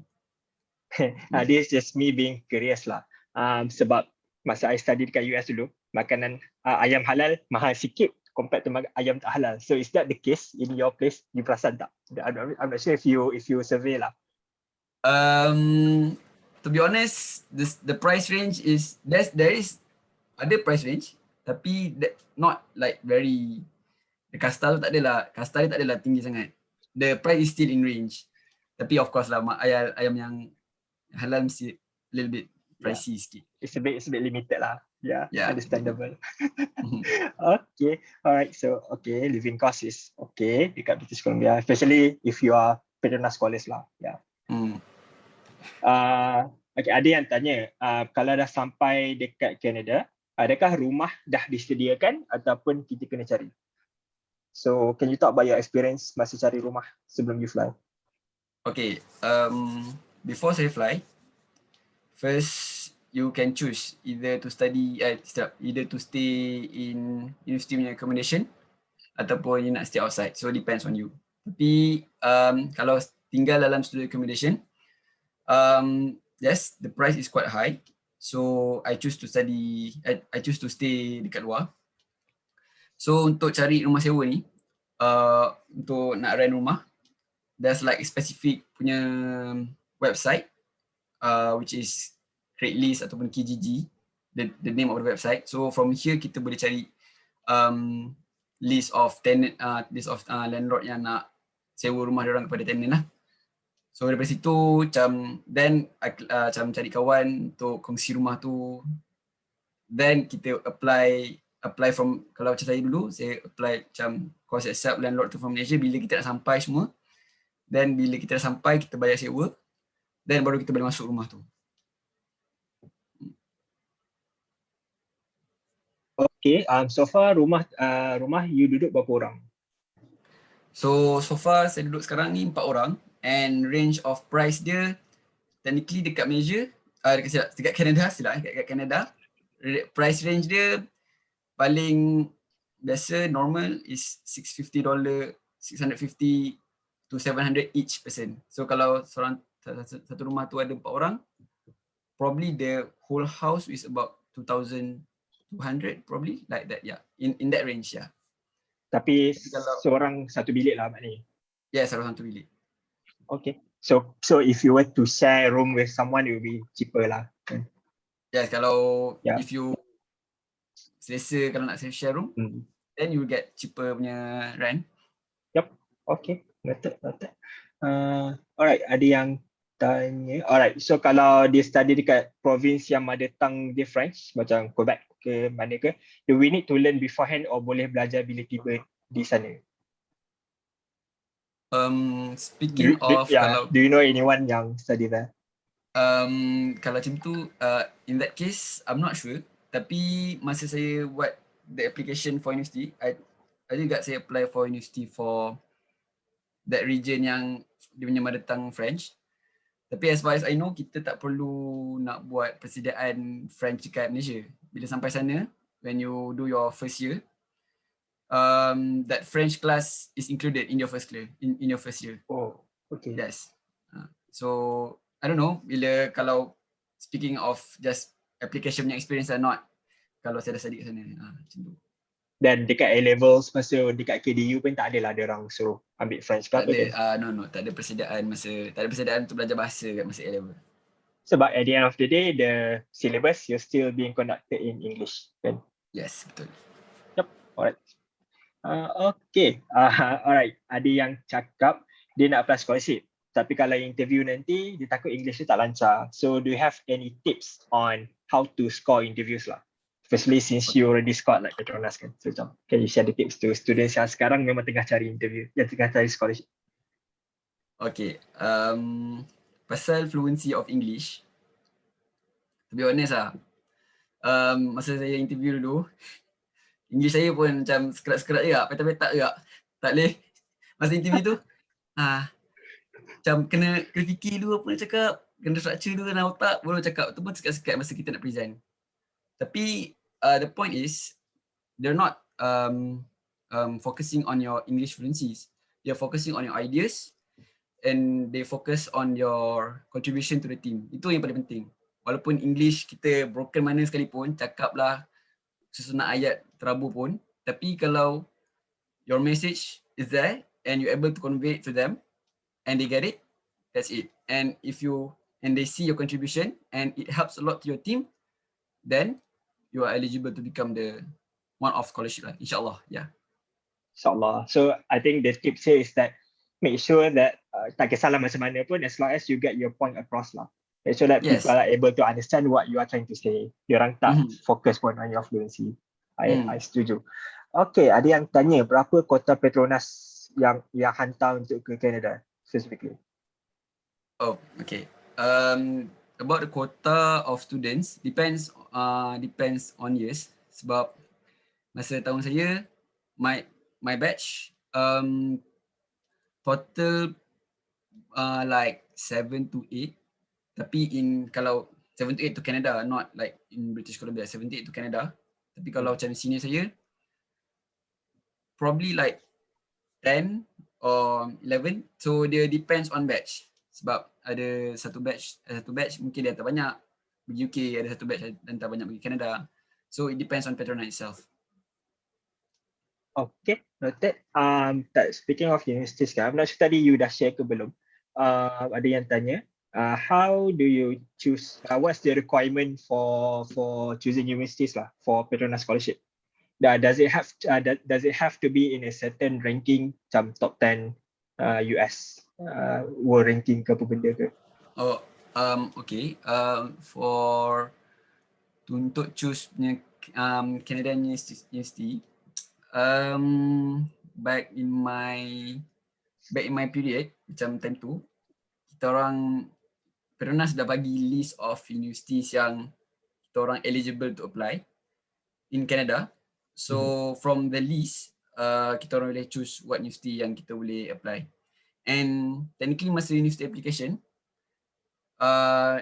This is just me being curious lah. Sebab masa I study dekat US dulu, makanan ayam halal mahal sikit compared to ayam tak halal. So is that the case in your place? You perasan tak? I'm not sure if you survey lah. To be honest, the price range is there is ada price range, tapi not like very, the kasta tu tak adalah tinggi sangat. The price is still in range. Tapi of course lah ayam yang halal mesti little bit pricey sikit. It's a bit limited lah. Yeah, Yeah. understandable. Okay, alright. So living cost is okay dekat British Columbia, especially if you are Petronas scholars lah. Yeah. Okay, ada yang tanya, kalau dah sampai dekat Canada, adakah rumah dah disediakan ataupun kita kena cari? So, can you talk about your experience masa cari rumah sebelum you fly? Okay, before saya fly, first you can choose either to study, either to stay in university punya accommodation ataupun you nak stay outside. So depends on you. Tapi kalau tinggal dalam student accommodation, yes, the price is quite high. So I choose to study, I choose to stay dekat luar. So untuk cari rumah sewa ni, untuk nak rent rumah, there's like specific punya website, which is Craigslist ataupun Kijiji, the name of the website. So from here kita boleh cari list of tenant, list of landlord yang nak sewa rumah diorang kepada tenant lah. So daripada situ macam then macam cari kawan untuk kongsi rumah tu. Then kita apply from, kalau macam saya dulu, saya apply macam course accept landlord tu from Malaysia bila kita nak sampai semua. Then bila kita dah sampai, kita bayar sewa. Then baru kita boleh masuk rumah tu. Okay, so far rumah you duduk berapa orang? So far saya duduk sekarang ni 4 orang. And range of price dia technically dekat Malaysia, dekat Canada, dekat Canada, price range dia paling biasa normal is $650, $650 to $700 each person. So kalau satu rumah tu ada 4 orang, probably the whole house is about 2,200 probably, like that, yeah. In that range, yeah. Tapi kalau seorang satu bilik lah maknanya. Yeah, satu bilik. Okay. So if you were to share room with someone, it will be cheaper lah. Yes, kalau Yeah. if you selesa kalau nak share room, then you will get cheaper punya rent. Yep. Okay. Noted. Alright, ada yang tanya. Alright, so kalau dia study dekat province yang mother tongue dia French, macam Quebec ke mana ke, do we need to learn beforehand or boleh belajar bila tiba di sana? Speaking of, kalau do you know anyone yang study there? kalau macam tu, in that case, I'm not sure. Tapi masa saya buat the application for university, I juga saya apply for university for that region yang dia punya mother tongue French. Tapi as far as I know, kita tak perlu nak buat persediaan French dekat Malaysia. Bila sampai sana, when you do your first year, that French class is included in your first year. In your first year. Oh, okay. Yes. So I don't know. Bila kalau speaking of just application punya experience or not, kalau saya dah study kat sana, macam tu. Dan dekat A-levels masa dekat KDU pun tak adalah dia orang suruh ambil French ke Tak apa ada, ke? tak ada persediaan untuk belajar bahasa kat masa A-level. Sebab at the end of the day, the syllabus you're still being conducted in English, kan? Yes, betul. Yep, alright. Okay, alright. Ada yang cakap dia nak apply scholarship, tapi kalau interview nanti dia takut English dia tak lancar. So do you have any tips on how to score interviews lah? Especially since you already scored like Petronas kan. So can you share the tips to students yang sekarang memang tengah cari interview, yang tengah cari scholarship? Okay, pasal fluency of English, to be honest masa saya interview dulu, English saya pun macam sekerat-sekerat juga, petak-petak juga. Tak boleh, masa interview tu, macam kena fikir dulu apa nak cakap, kena structure dulu dalam otak, baru cakap. Tu pun sekat-sekat masa kita nak present. Tapi the point is, they're not focusing on your English fluencies. They're focusing on your ideas and they focus on your contribution to the team. Itu yang paling penting. Walaupun English kita broken mana sekalipun, cakaplah susunan ayat terabur pun, tapi kalau your message is there and you're able to convey it to them and they get it, that's it. And if they see your contribution and it helps a lot to your team, then you are eligible to become the one of scholarship lah, insyaAllah. Yeah. InsyaAllah. So I think the tips here is that make sure that tak kisahlah macam mana pun, as long as you get your point across lah. Make sure that Yes. people are able to understand what you are trying to say. Diorang tak fokus pun on your fluency. I setuju. Okay, ada yang tanya berapa kota Petronas yang hantar untuk ke Canada specifically? Oh, okay. About the quota of students depends on years. Sebab masa tahun saya, my batch total like 7 to 8. Tapi kalau 7 to 8 to Canada, not like in British Columbia, 7 to 8 to Canada. Tapi kalau macam senior saya, probably like 10 or 11. So dia depends on batch. Sebab ada satu batch mungkin dia hantar banyak pergi UK, ada satu batch hantar banyak pergi Canada. So it depends on Petronas itself. Okay, noted. Speaking of universities kan, I'm not sure tadi you dah share ke belum. Ada yang tanya, how do you choose, what's the requirement for choosing universities lah for Petronas scholarship? Does it have to be in a certain ranking, macam top 10 US world ranking ke apa benda ke? Oh, okay. Untuk choose Canadian University, back in my period, macam time tu, Petronas dah bagi list of universities yang kita orang eligible to apply in Canada. So from the list, kita orang boleh choose what university yang kita boleh apply. And technically masa university application,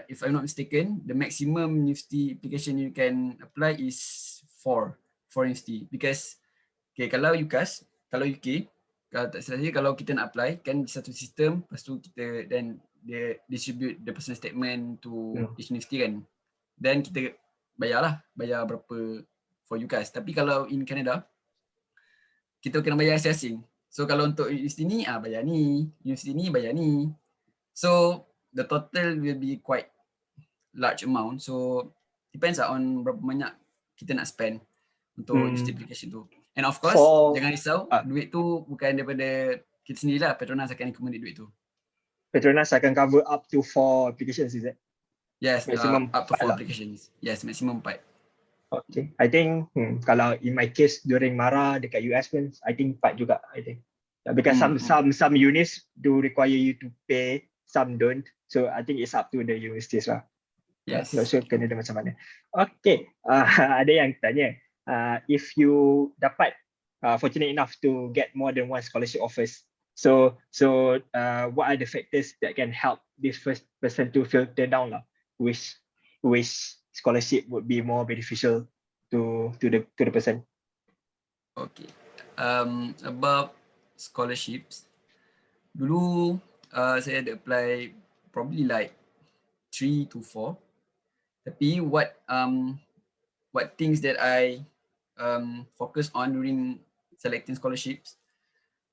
if I'm not mistaken, the maximum university application you can apply is 4 university. Because kalau UCAS, kalau UK, kalau tak salah saya, kalau kita nak apply kan satu sistem, lepas tu kita then dia distribute the personal statement to each university kan. Then kita bayar berapa for UCAS. Tapi kalau in Canada, kita kena bayar asing-asing. So kalau untuk universiti ni, bayar ni, universiti ni bayar ni. So the total will be quite large amount. So depends on berapa banyak kita nak spend untuk university application tu. And of course, jangan risau, duit tu bukan daripada kita sendirilah, Petronas akan accommodate duit tu. Petronas akan cover up to 4 applications, is it? Yes, maximum up to 4 applications. Yes, maximum 4. Okay, I think kalau in my case during MARA dekat US pun, I think 4 juga, I think. Because some unis do require you to pay, some don't. So I think it's up to the universities lah. Yes. Not sure Canada macam mana. Okay, ada yang tanya, if you dapat fortunate enough to get more than one scholarship offers, so what are the factors that can help this first person to filter down lah, which scholarship would be more beneficial to the person? Okay. About scholarships, dulu saya ada apply probably like 3 to 4. Tapi what things that I focus on during selecting scholarships,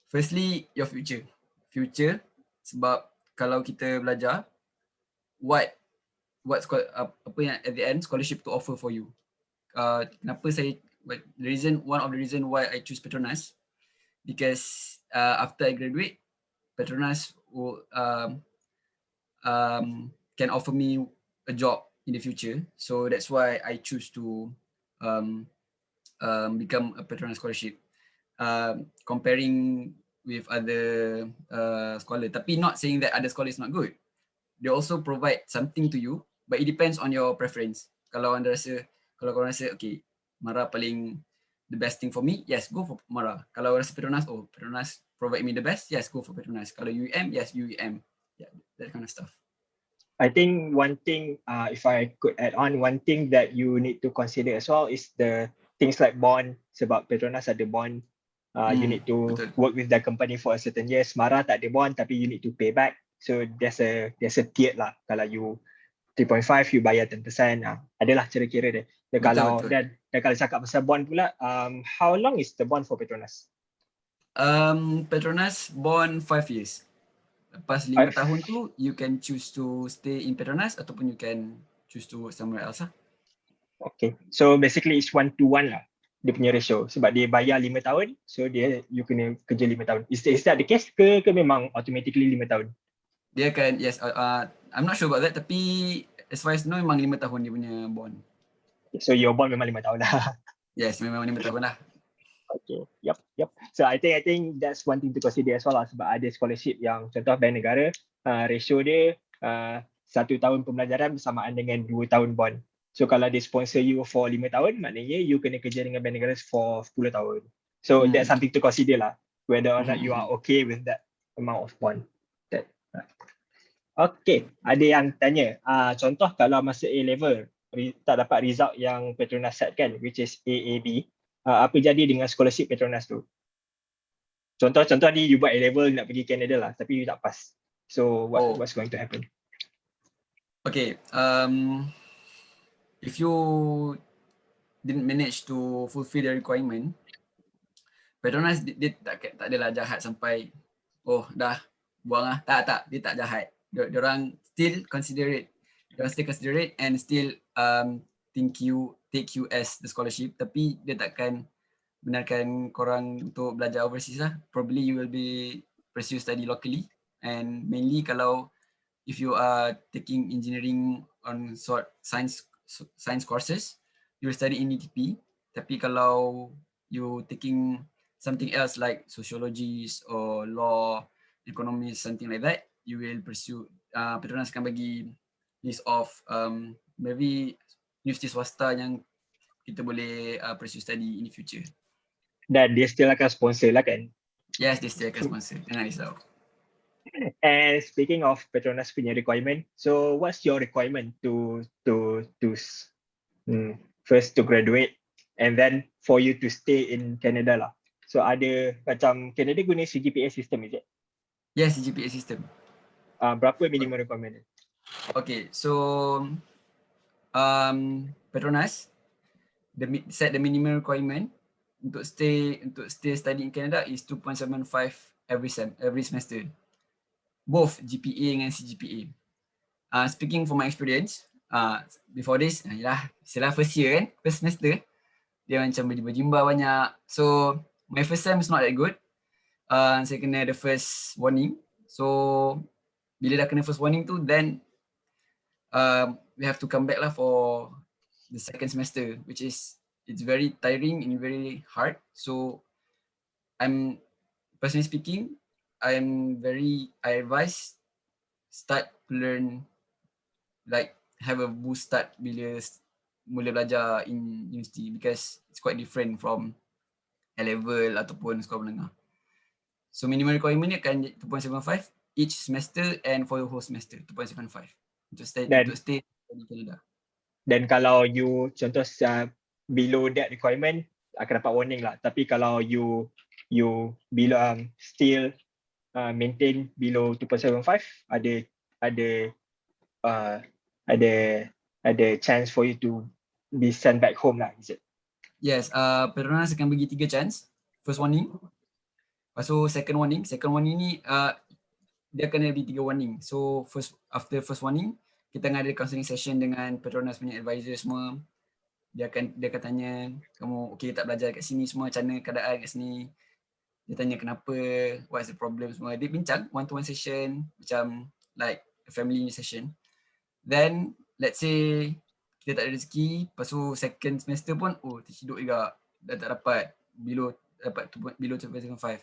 firstly your future, sebab kalau kita belajar what apa yang at the end scholarship to offer for you. Kenapa one of the reason why I choose Petronas, because after I graduate, Petronas will can offer me a job in the future. So that's why I choose to become a Petronas scholarship. Comparing with other scholar, tapi not saying that other scholar is not good. They also provide something to you, but it depends on your preference. Kalau korang rasa okay, MARA paling the best thing for me, yes, go for MARA. Kalau rasa Petronas, Petronas provide me the best, yes, go for Petronas. Kalau UEM, yes, UEM. Yeah, that kind of stuff. I think one thing, if I could add on, one thing that you need to consider as well is the things like bond. Sebab Petronas ada bond, you need to work with the company for a certain years. MARA tak ada bond, tapi you need to pay back. So there's a tiered lah. Kalau you 3.5, you bayar 10%. Adalah cara kira dia. Dan kalau cakap pasal bond pula, how long is the bond for Petronas? Petronas bond 5 years. Lepas 5 tahun tu, you can choose to stay in Petronas ataupun you can choose to work somewhere else lah. Okay, so basically it's 1-to-1 lah. dia punya ratio sebab dia bayar 5 tahun, so you kena kerja 5 tahun. Is that the case ke memang automatically 5 tahun? Dia akan, yes, I'm not sure about that, tapi as far as I know memang 5 tahun dia punya bond. So your bond memang 5 tahun lah. Yes, memang 5 tahun lah. Okay, yep. So I think that's one thing to consider as well lah, sebab ada scholarship yang contoh bank negara, ratio dia 1 tahun pembelajaran bersamaan dengan 2 tahun bond. So kalau dia sponsor you for 5 tahun, maknanya you kena kerja dengan bank negara for 10 tahun. So that's something to consider lah, whether or not you are okay with that amount of bond. Okay, ada yang tanya, contoh kalau masa A-level tak dapat result yang Petronas setkan, which is AAB, apa jadi dengan scholarship Petronas tu? Contoh ni you buat A-level nak pergi Canada lah, tapi you tak pass. So what's going to happen? Okay, if you didn't manage to fulfill the requirement, Petronas dia tak adalah jahat sampai dah buang lah. Tak, dia tak jahat. Diorang still consider it. Diorang still consider it and still take you as the scholarship, tapi dia takkan benarkan korang untuk belajar overseas lah. Probably you will be pursue study locally, and mainly kalau if you are taking engineering on science courses, you will study in UTP. Tapi kalau you taking something else like sociologies or law, economics, something like that, you will pursue, Petronas akan bagi list of maybe universiti swasta yang kita boleh pursue study in the future. Dan dia still akan sponsor lah kan? Yes, dia still akan sponsor. Jangan risau. And speaking of Petronas punya requirement, so what's your requirement to first to graduate and then for you to stay in Canada lah? So ada macam Canada guna CGPA system, is it? Yes, CGPA system. Berapa minimum requirement? Okay, so Petronas set the minimum requirement untuk stay study in Canada is 2.75 every semester, both GPA dengan CGPA. Speaking from my experience, before this, istilah first year kan, first semester, dia macam berjimba banyak. So my first time is not that good. Saya kena the first warning. So bila dah kena first warning tu, then we have to come back lah for the second semester, which is it's very tiring and very hard. So I'm personally speaking, I advise start to learn, like have a boost start bila mula belajar in university, because it's quite different from A-level ataupun sekolah menengah. So minimum requirement ni akan 2.75 each semester, and for the whole semester 2.75 untuk stay di Canada. Dan kalau you contoh below that requirement akan dapat warning lah. Tapi kalau you below still maintain below 2.75, ada chance for you to be sent back home lah, is it? Yes, Petronas akan bagi 3 chance. First warning, lepas tu second warning ni dia akan ada 3 warning. So after first warning, kita akan ada counselling session dengan Petronas punya advisor semua. Dia akan tanya kamu okay tak belajar kat sini semua, macam mana keadaan kat sini. Dia tanya kenapa, what's the problem semua. Dia bincang one-to-one session, macam like a family session. Then let's say kita tak ada rezeki, lepas tu second semester pun terhidup juga, dah tak dapat below 2.75.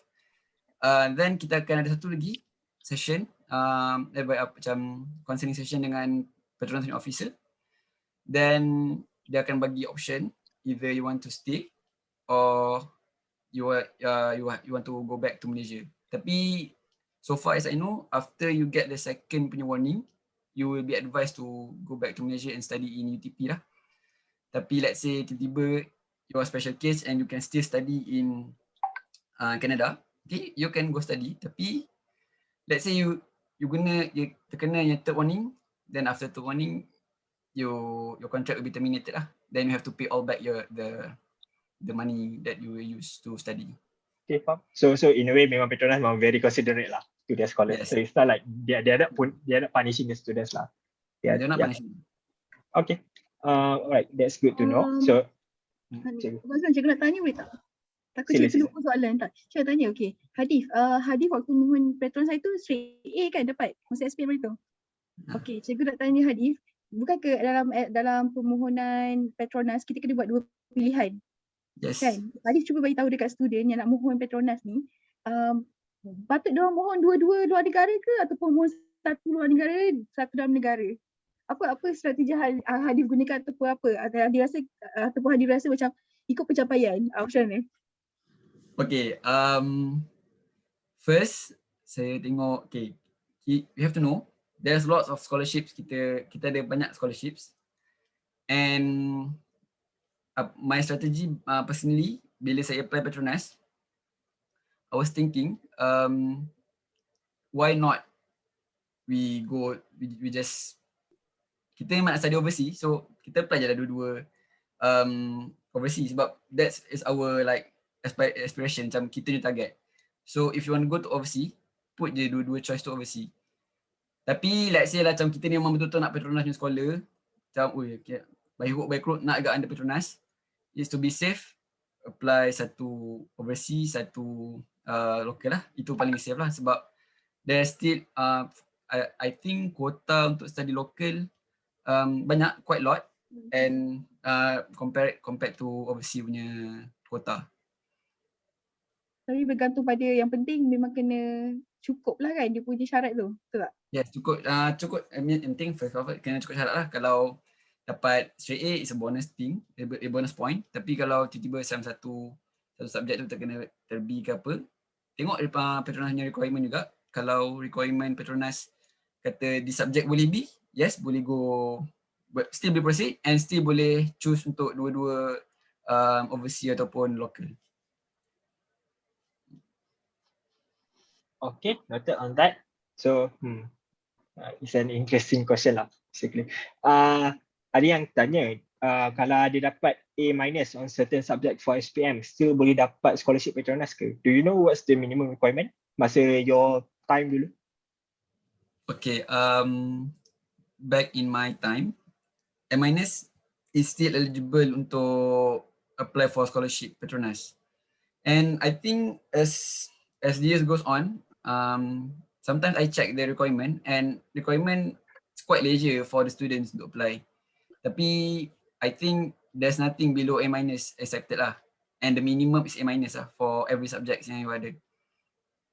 Then kita akan ada satu lagi session, macam counselling session dengan Petronas officer. Then dia akan bagi option, either you want to stay or you want to go back to Malaysia. Tapi so far as I know, after you get the second punya warning, you will be advised to go back to Malaysia and study in UTP lah. Tapi let's say tiba-tiba you are special case and you can still study in Canada, okay, you can go study. Tapi let's say you terkena yang third warning, then after third warning your contract will be terminated lah. Then you have to pay all back the money that you use to study. Okay, faham. So in a way memang Petronas memang very considerate lah to their scholars. Yes. So it's not like they are not punishing the students lah. They're not punishing. Okay. Alright, that's good to know. So Cikgu. Bagus, cikgu nak tanya boleh tak? Takut Sila, cikgu sila. lupa soalan tak? Cikgu nak tanya, okey. Hadif waktu mohon Petronas itu straight A kan dapat? Masa SPM itu? Okey, cikgu nak tanya Hadif, bukan ke dalam permohonan Petronas kita kena buat 2 pilihan Yes. kan? Hadif cuba bagi tahu dekat student yang nak mohon Petronas ni, patut diorang mohon dua-dua luar negara ke ataupun mohon satu luar negara, satu dalam negara? Apa strategi Hadif gunakan ataupun apa? Ataupun Hadif rasa macam ikut pencapaian? Macam mana? Okay, first saya tengok, okay, you have to know there's lots of scholarships, kita ada banyak scholarships, and my strategy personally bila saya apply Petronas, I was thinking why not we just, kita memang nak study overseas, so kita apply je lah dua-dua overseas sebab that is our like aspiration, macam kita ni target. So if you want to go to overseas, put je dua-dua choice to overseas. Tapi let's say lah macam kita ni memang betul-betul nak Petronas punya sekolah, macam okay, by hook nak agak under Petronas, is to be safe, apply satu overseas, satu local lah, itu paling safe lah sebab there's still I think quota untuk study local banyak, quite lot, and compared to overseas punya quota. Tapi bergantung pada yang penting memang kena cukup lah kan dia punya syarat tu, betul tak? Yes, cukup. I mean, yang penting first of all kena cukup syarat lah. Kalau dapat straight A, it's a bonus thing, a bonus point. Tapi kalau tiba-tiba satu subjek tu ter B ke apa, tengok Petronas punya requirement juga. Kalau requirement Petronas kata di subjek boleh B, yes, boleh go, still boleh proceed and still boleh choose untuk dua-dua overseas ataupun local. Okay, noted on that. So, it's an interesting question lah, basically. Ada yang tanya, kalau ada dapat A- on certain subject for SPM, still boleh dapat scholarship Petronas ke? Do you know what's the minimum requirement masa your time dulu? Okay, back in my time, A- is still eligible untuk apply for scholarship Petronas. And I think as the years goes on, sometimes I check the requirement, and requirement is quite leisure for the students to apply. Tapi I think there's nothing below A- accepted lah, and the minimum is A- lah for every subject yang you ada.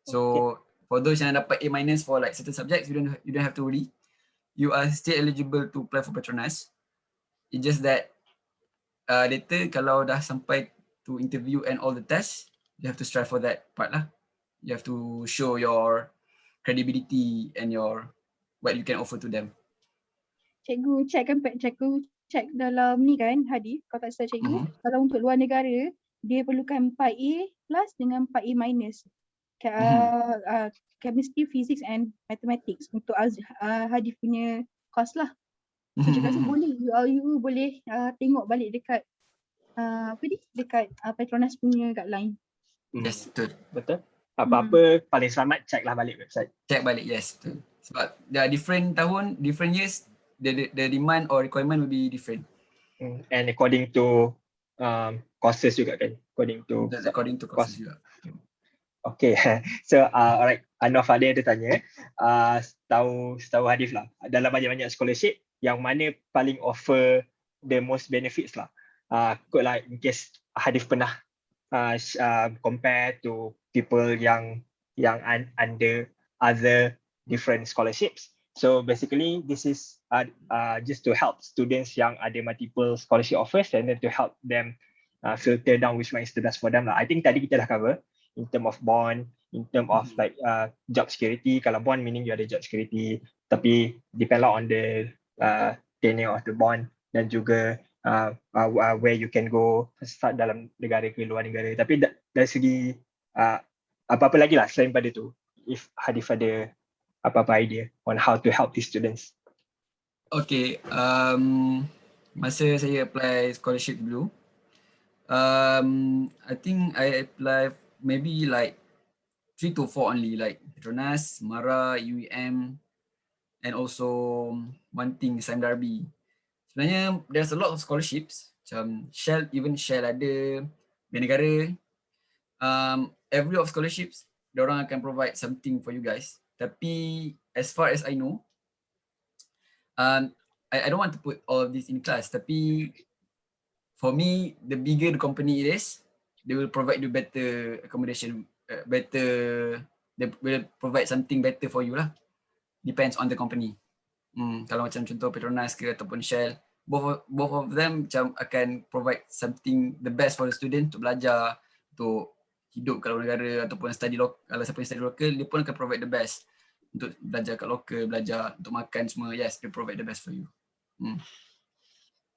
So for those yang dapat A- for like certain subjects, you don't have to worry. You are still eligible to apply for Petronas. It's just that later kalau dah sampai to interview and all the tests, you have to strive for that part lah. You have to show your credibility and what you can offer to them. Cikgu check dalam ni kan Hadif, kalau tak salah cikgu, kalau untuk luar negara dia perlukan 4A plus dengan 4A minus. Chemistry, physics and mathematics untuk Hadif punya course lah. So cikgu rasa boleh, you boleh tengok balik dekat dekat Petronas punya guideline. Yes, betul. Betul. Apa-apa paling selamat check lah balik website. Check balik, yes, betul. Sebab dah different tahun, different years, the demand or requirement will be different. And according to courses juga kan? According to courses juga. Okay, so alright, Anwar Fadil ada tanya, setahu Hadif lah, dalam banyak-banyak scholarship, yang mana paling offer the most benefits lah? Kot lah, in case Hadif pernah compare to people yang under other different scholarships. So basically, this is just to help students yang ada multiple scholarship offers, and then to help them filter down which one is the best for them lah. I think tadi kita dah cover in term of bond, in term of like job security. Kalau bond meaning you ada job security, tapi depend lah on the tenure of the bond, dan juga where you can go, start dalam negara ke luar negara. Tapi dari segi apa-apa lagi lah selain pada tu, if Hadif ada apa-apa idea on how to help these students. Okay, masa saya apply scholarship dulu, I think I apply maybe like 3 to 4 only, like Petronas, Mara, UEM, and also one thing, Sam Darby. Sebenarnya there's a lot of scholarships, Macam Shell, even Shell ada, Bank Negara, every of scholarships, diorang akan provide something for you guys. Tapi as far as I know, I don't want to put all of this in class, tapi for me, the bigger the company it is, they will provide you better accommodation, they will provide something better for you lah. Depends on the company. Kalau macam contoh Petronas ke ataupun Shell, both of them macam akan provide something the best for the student untuk belajar, untuk hidup kat luar negara ataupun study kalau siapa yang study local, dia pun akan provide the best untuk belajar kat local, belajar untuk makan semua. Yes, they provide the best for you.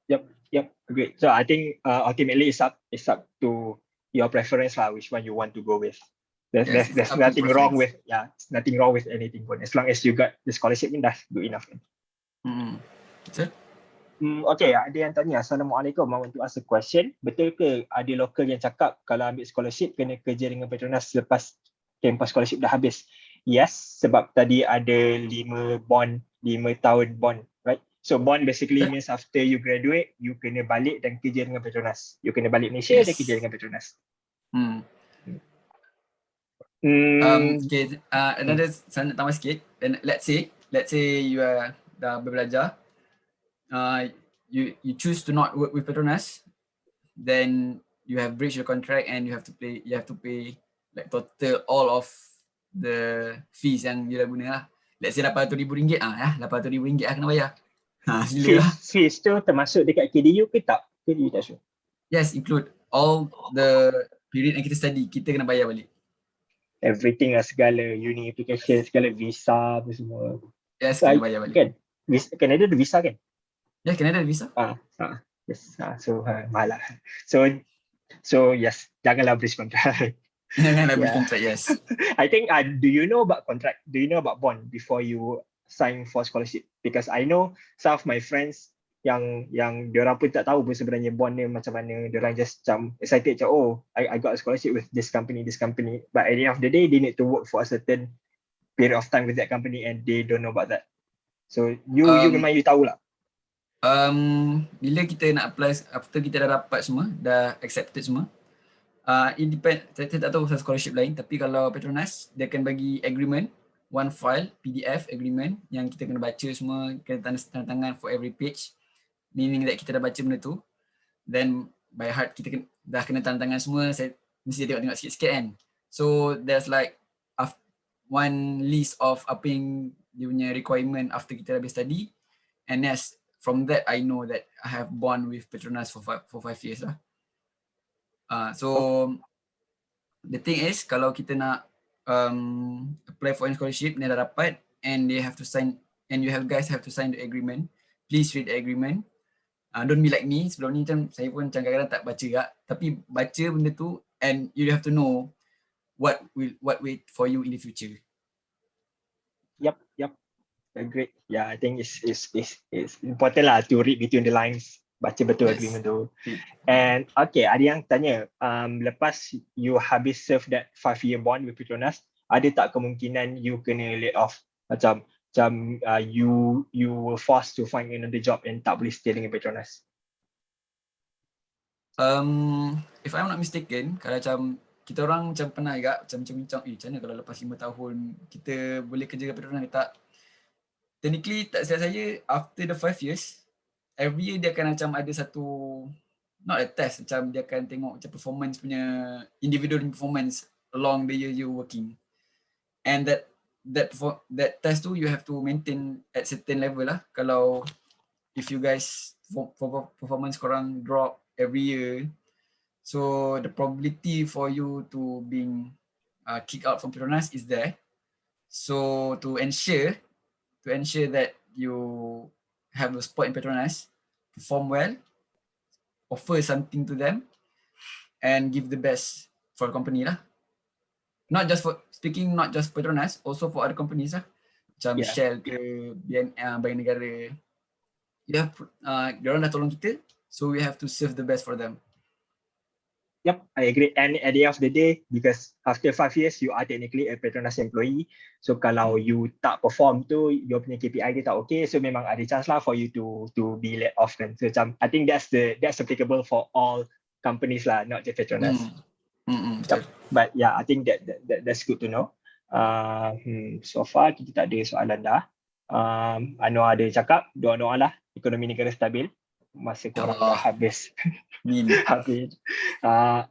Yep, great. So I think ultimately it's up to your preference lah, which one you want to go with. There's Yes, it's up to nothing wrong preference. with it's nothing wrong with anything pun. As long as you got the scholarship, that's good enough. Betul? Okay, ada yang tanya, Assalamualaikum, I want to ask a question. Betul ke ada local yang cakap kalau ambil scholarship kena kerja dengan Petronas selepas campus scholarship dah habis? Yes, sebab tadi ada 5 tahun bond, right? So bond basically means after you graduate, you kena balik dan kerja dengan Petronas. You kena balik Malaysia dan kerja dengan Petronas. Okay, another saya nak tambah sikit. And let's say you are dah belajar, you choose to not work with Petronas, then you have breached your contract and you have to pay like total all of the fees yang you dah guna lah. Let's say RM800,000 RM800,000 lah kena bayar. Sila lah. Fees tu termasuk dekat KDU ke tak? KDU tak sure. Yes, include all the period yang kita study, kita kena bayar balik. Everything lah, segala uni application, segala visa apa semua. Yes, kena bayar balik. Kan? Canada ada visa kan? Ya, Canada ada visa. Yes. So mahal lah. So yes, janganlah breach contract. Janganlah breach contract, yes. I think do you know about contract? Do you know about bond before you sign for scholarship? Because I know some of my friends yang diorang pun tak tahu pun sebenarnya bond ni macam mana. Diorang just macam excited macam, oh, I got a scholarship with this company. But at the end of the day, they need to work for a certain period of time with that company and they don't know about that. So you memang you tahulah. Bila kita nak apply, after kita dah dapat semua, dah accepted semua, it depend, saya tak tahu pasal scholarship lain, tapi kalau Petronas, dia akan bagi agreement, one file, PDF agreement yang kita kena baca semua, kena tanda tangan for every page, meaning that kita dah baca benda tu, then by heart kita dah kena tanda tangan semua, saya mesti tengok sikit-sikit kan. So there's like one list of apa yang dia punya requirement after kita dah habis study, and yes, from that I know that I have bond with Petronas for 5 years lah. So the thing is, kalau kita nak apply for any scholarship, ni dah dapat, and they have to sign, and you guys have to sign the agreement. Please read the agreement. Don't be like me, sebelum ni macam saya pun kadang-kadang tak baca juga, tapi baca benda tu and you have to know what wait for you in the future. Yep. Great. Yeah, I think it's important lah to read between the lines, baca betul agreement tu. And okay, ada yang tanya, lepas you habis serve that 5-year bond with Petronas, ada tak kemungkinan you kena laid off? Macam you were forced to find another job and tak boleh stay dengan Petronas? If I'm not mistaken, kalau macam kita orang macam pernah juga macam bincang, macam mana kalau lepas 5 tahun kita boleh kerja kat Petronas ke tak? Technically, tak silap saya, after the 5 years, every year dia akan macam ada satu, not a test, macam dia akan tengok macam performance punya, individual performance along the year you working. And that test tu you have to maintain at certain level lah. Kalau if you guys performance korang drop every year, so the probability for you to being kicked out from Petronas is there. So to ensure that you have a spot in Petronas, perform well, offer something to them, and give the best for the company lah. Not just Petronas, also for other companies lah. Macam Shell ke, Bank Negara. Diorang dah tolong kita, so we have to serve the best for them. Yep, I agree. And at the end of the day, because after 5 years, you are technically a Petronas employee. So kalau you tak perform tu, your punya KPI dia tak okay, so memang ada chance lah for you to be let off kan. So macam, I think that's applicable for all companies lah, not just Petronas. Betul. But yeah, I think that's good to know. So far kita tak ada soalan dah. Anwar ada cakap, doa-doa lah ekonomi negara stabil. Masa korang dah habis. Habis.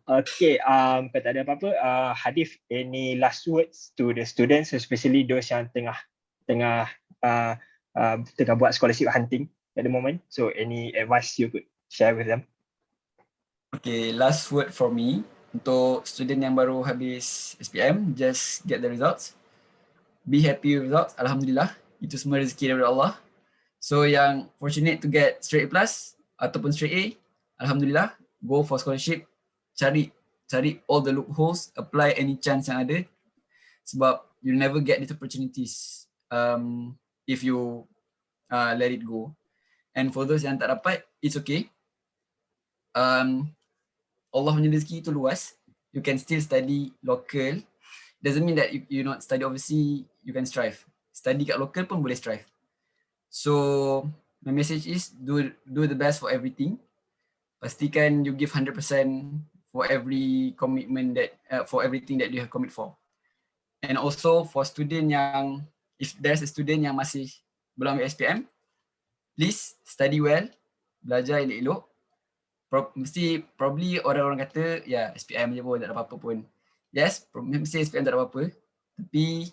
Okay, kalau tak ada apa-apa, Hadif, any last words to the students, especially those yang tengah buat scholarship hunting at the moment. So any advice you could share with them? Okay, last word for me untuk student yang baru habis SPM, just get the results. Be happy with results. Alhamdulillah, itu semua rezeki daripada Allah. So yang fortunate to get straight A plus ataupun straight A, Alhamdulillah, go for scholarship, cari all the loopholes, apply any chance yang ada, sebab you never get these opportunities if you let it go. And for those yang tak dapat, it's okay. Allah punya rezeki itu luas. You can still study local. Doesn't mean that you not study overseas, you can strive. Study kat local pun boleh strive. So my message is do the best for everything. Pastikan you give 100% for every commitment for everything that you have commit for. And also for student yang, if there's a student yang masih belum ambil SPM, please study well, belajar elok-elok. Probably orang-orang kata, ya SPM je pun, tak ada apa-apa pun. Yes, mesti SPM tak ada apa-apa. Tapi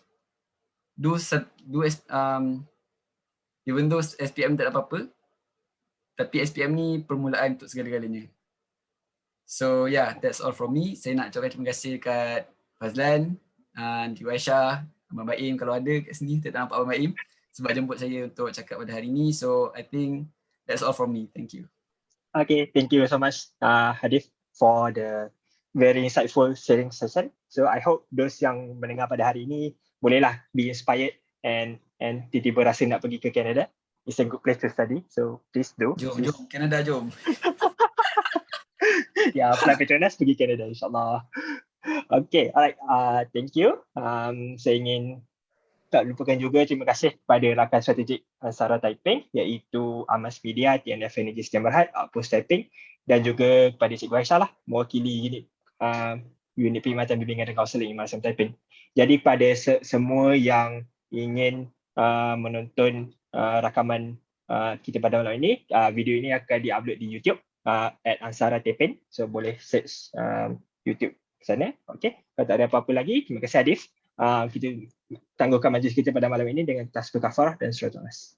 even though SPM tak ada apa-apa, tapi SPM ni permulaan untuk segala-galanya. So yeah, that's all from me. Saya nak ucapkan terima kasih dekat Fazlan, Cikgu Aisyah, Abang Baim kalau ada kat sini. Kita tak nampak Abang Baim sebab jemput saya untuk cakap pada hari ni. So I think that's all from me. Thank you. Okay, thank you so much Hadif for the very insightful sharing session. So I hope those yang mendengar pada hari ini bolehlah be inspired and tiba-tiba rasa nak pergi ke Canada. It's a good place to study, so please do. Jom Canada, jom. Ya, apply Petronas pergi Canada insyaAllah. Okay, alright. Thank you. Saya ingin tak lupakan juga terima kasih kepada rakan strategik Ansara Taiping iaitu Amas Media, TNF Energy Sdn Bhd, Outpost Taiping dan juga kepada Cikgu Aisyah lah mewakili unit perkhidmatan bimbingan dan kaunseling Iman Asam Taiping. Jadi pada semua yang ingin menonton rakaman kita pada malam ini, video ini akan di-upload di YouTube at Ansara Taiping. So boleh search YouTube sana. Okay. Kalau tak ada apa-apa lagi, terima kasih Hadif. Kita tangguhkan majlis kita pada malam ini dengan tasbih kafarah dan surah Tunas.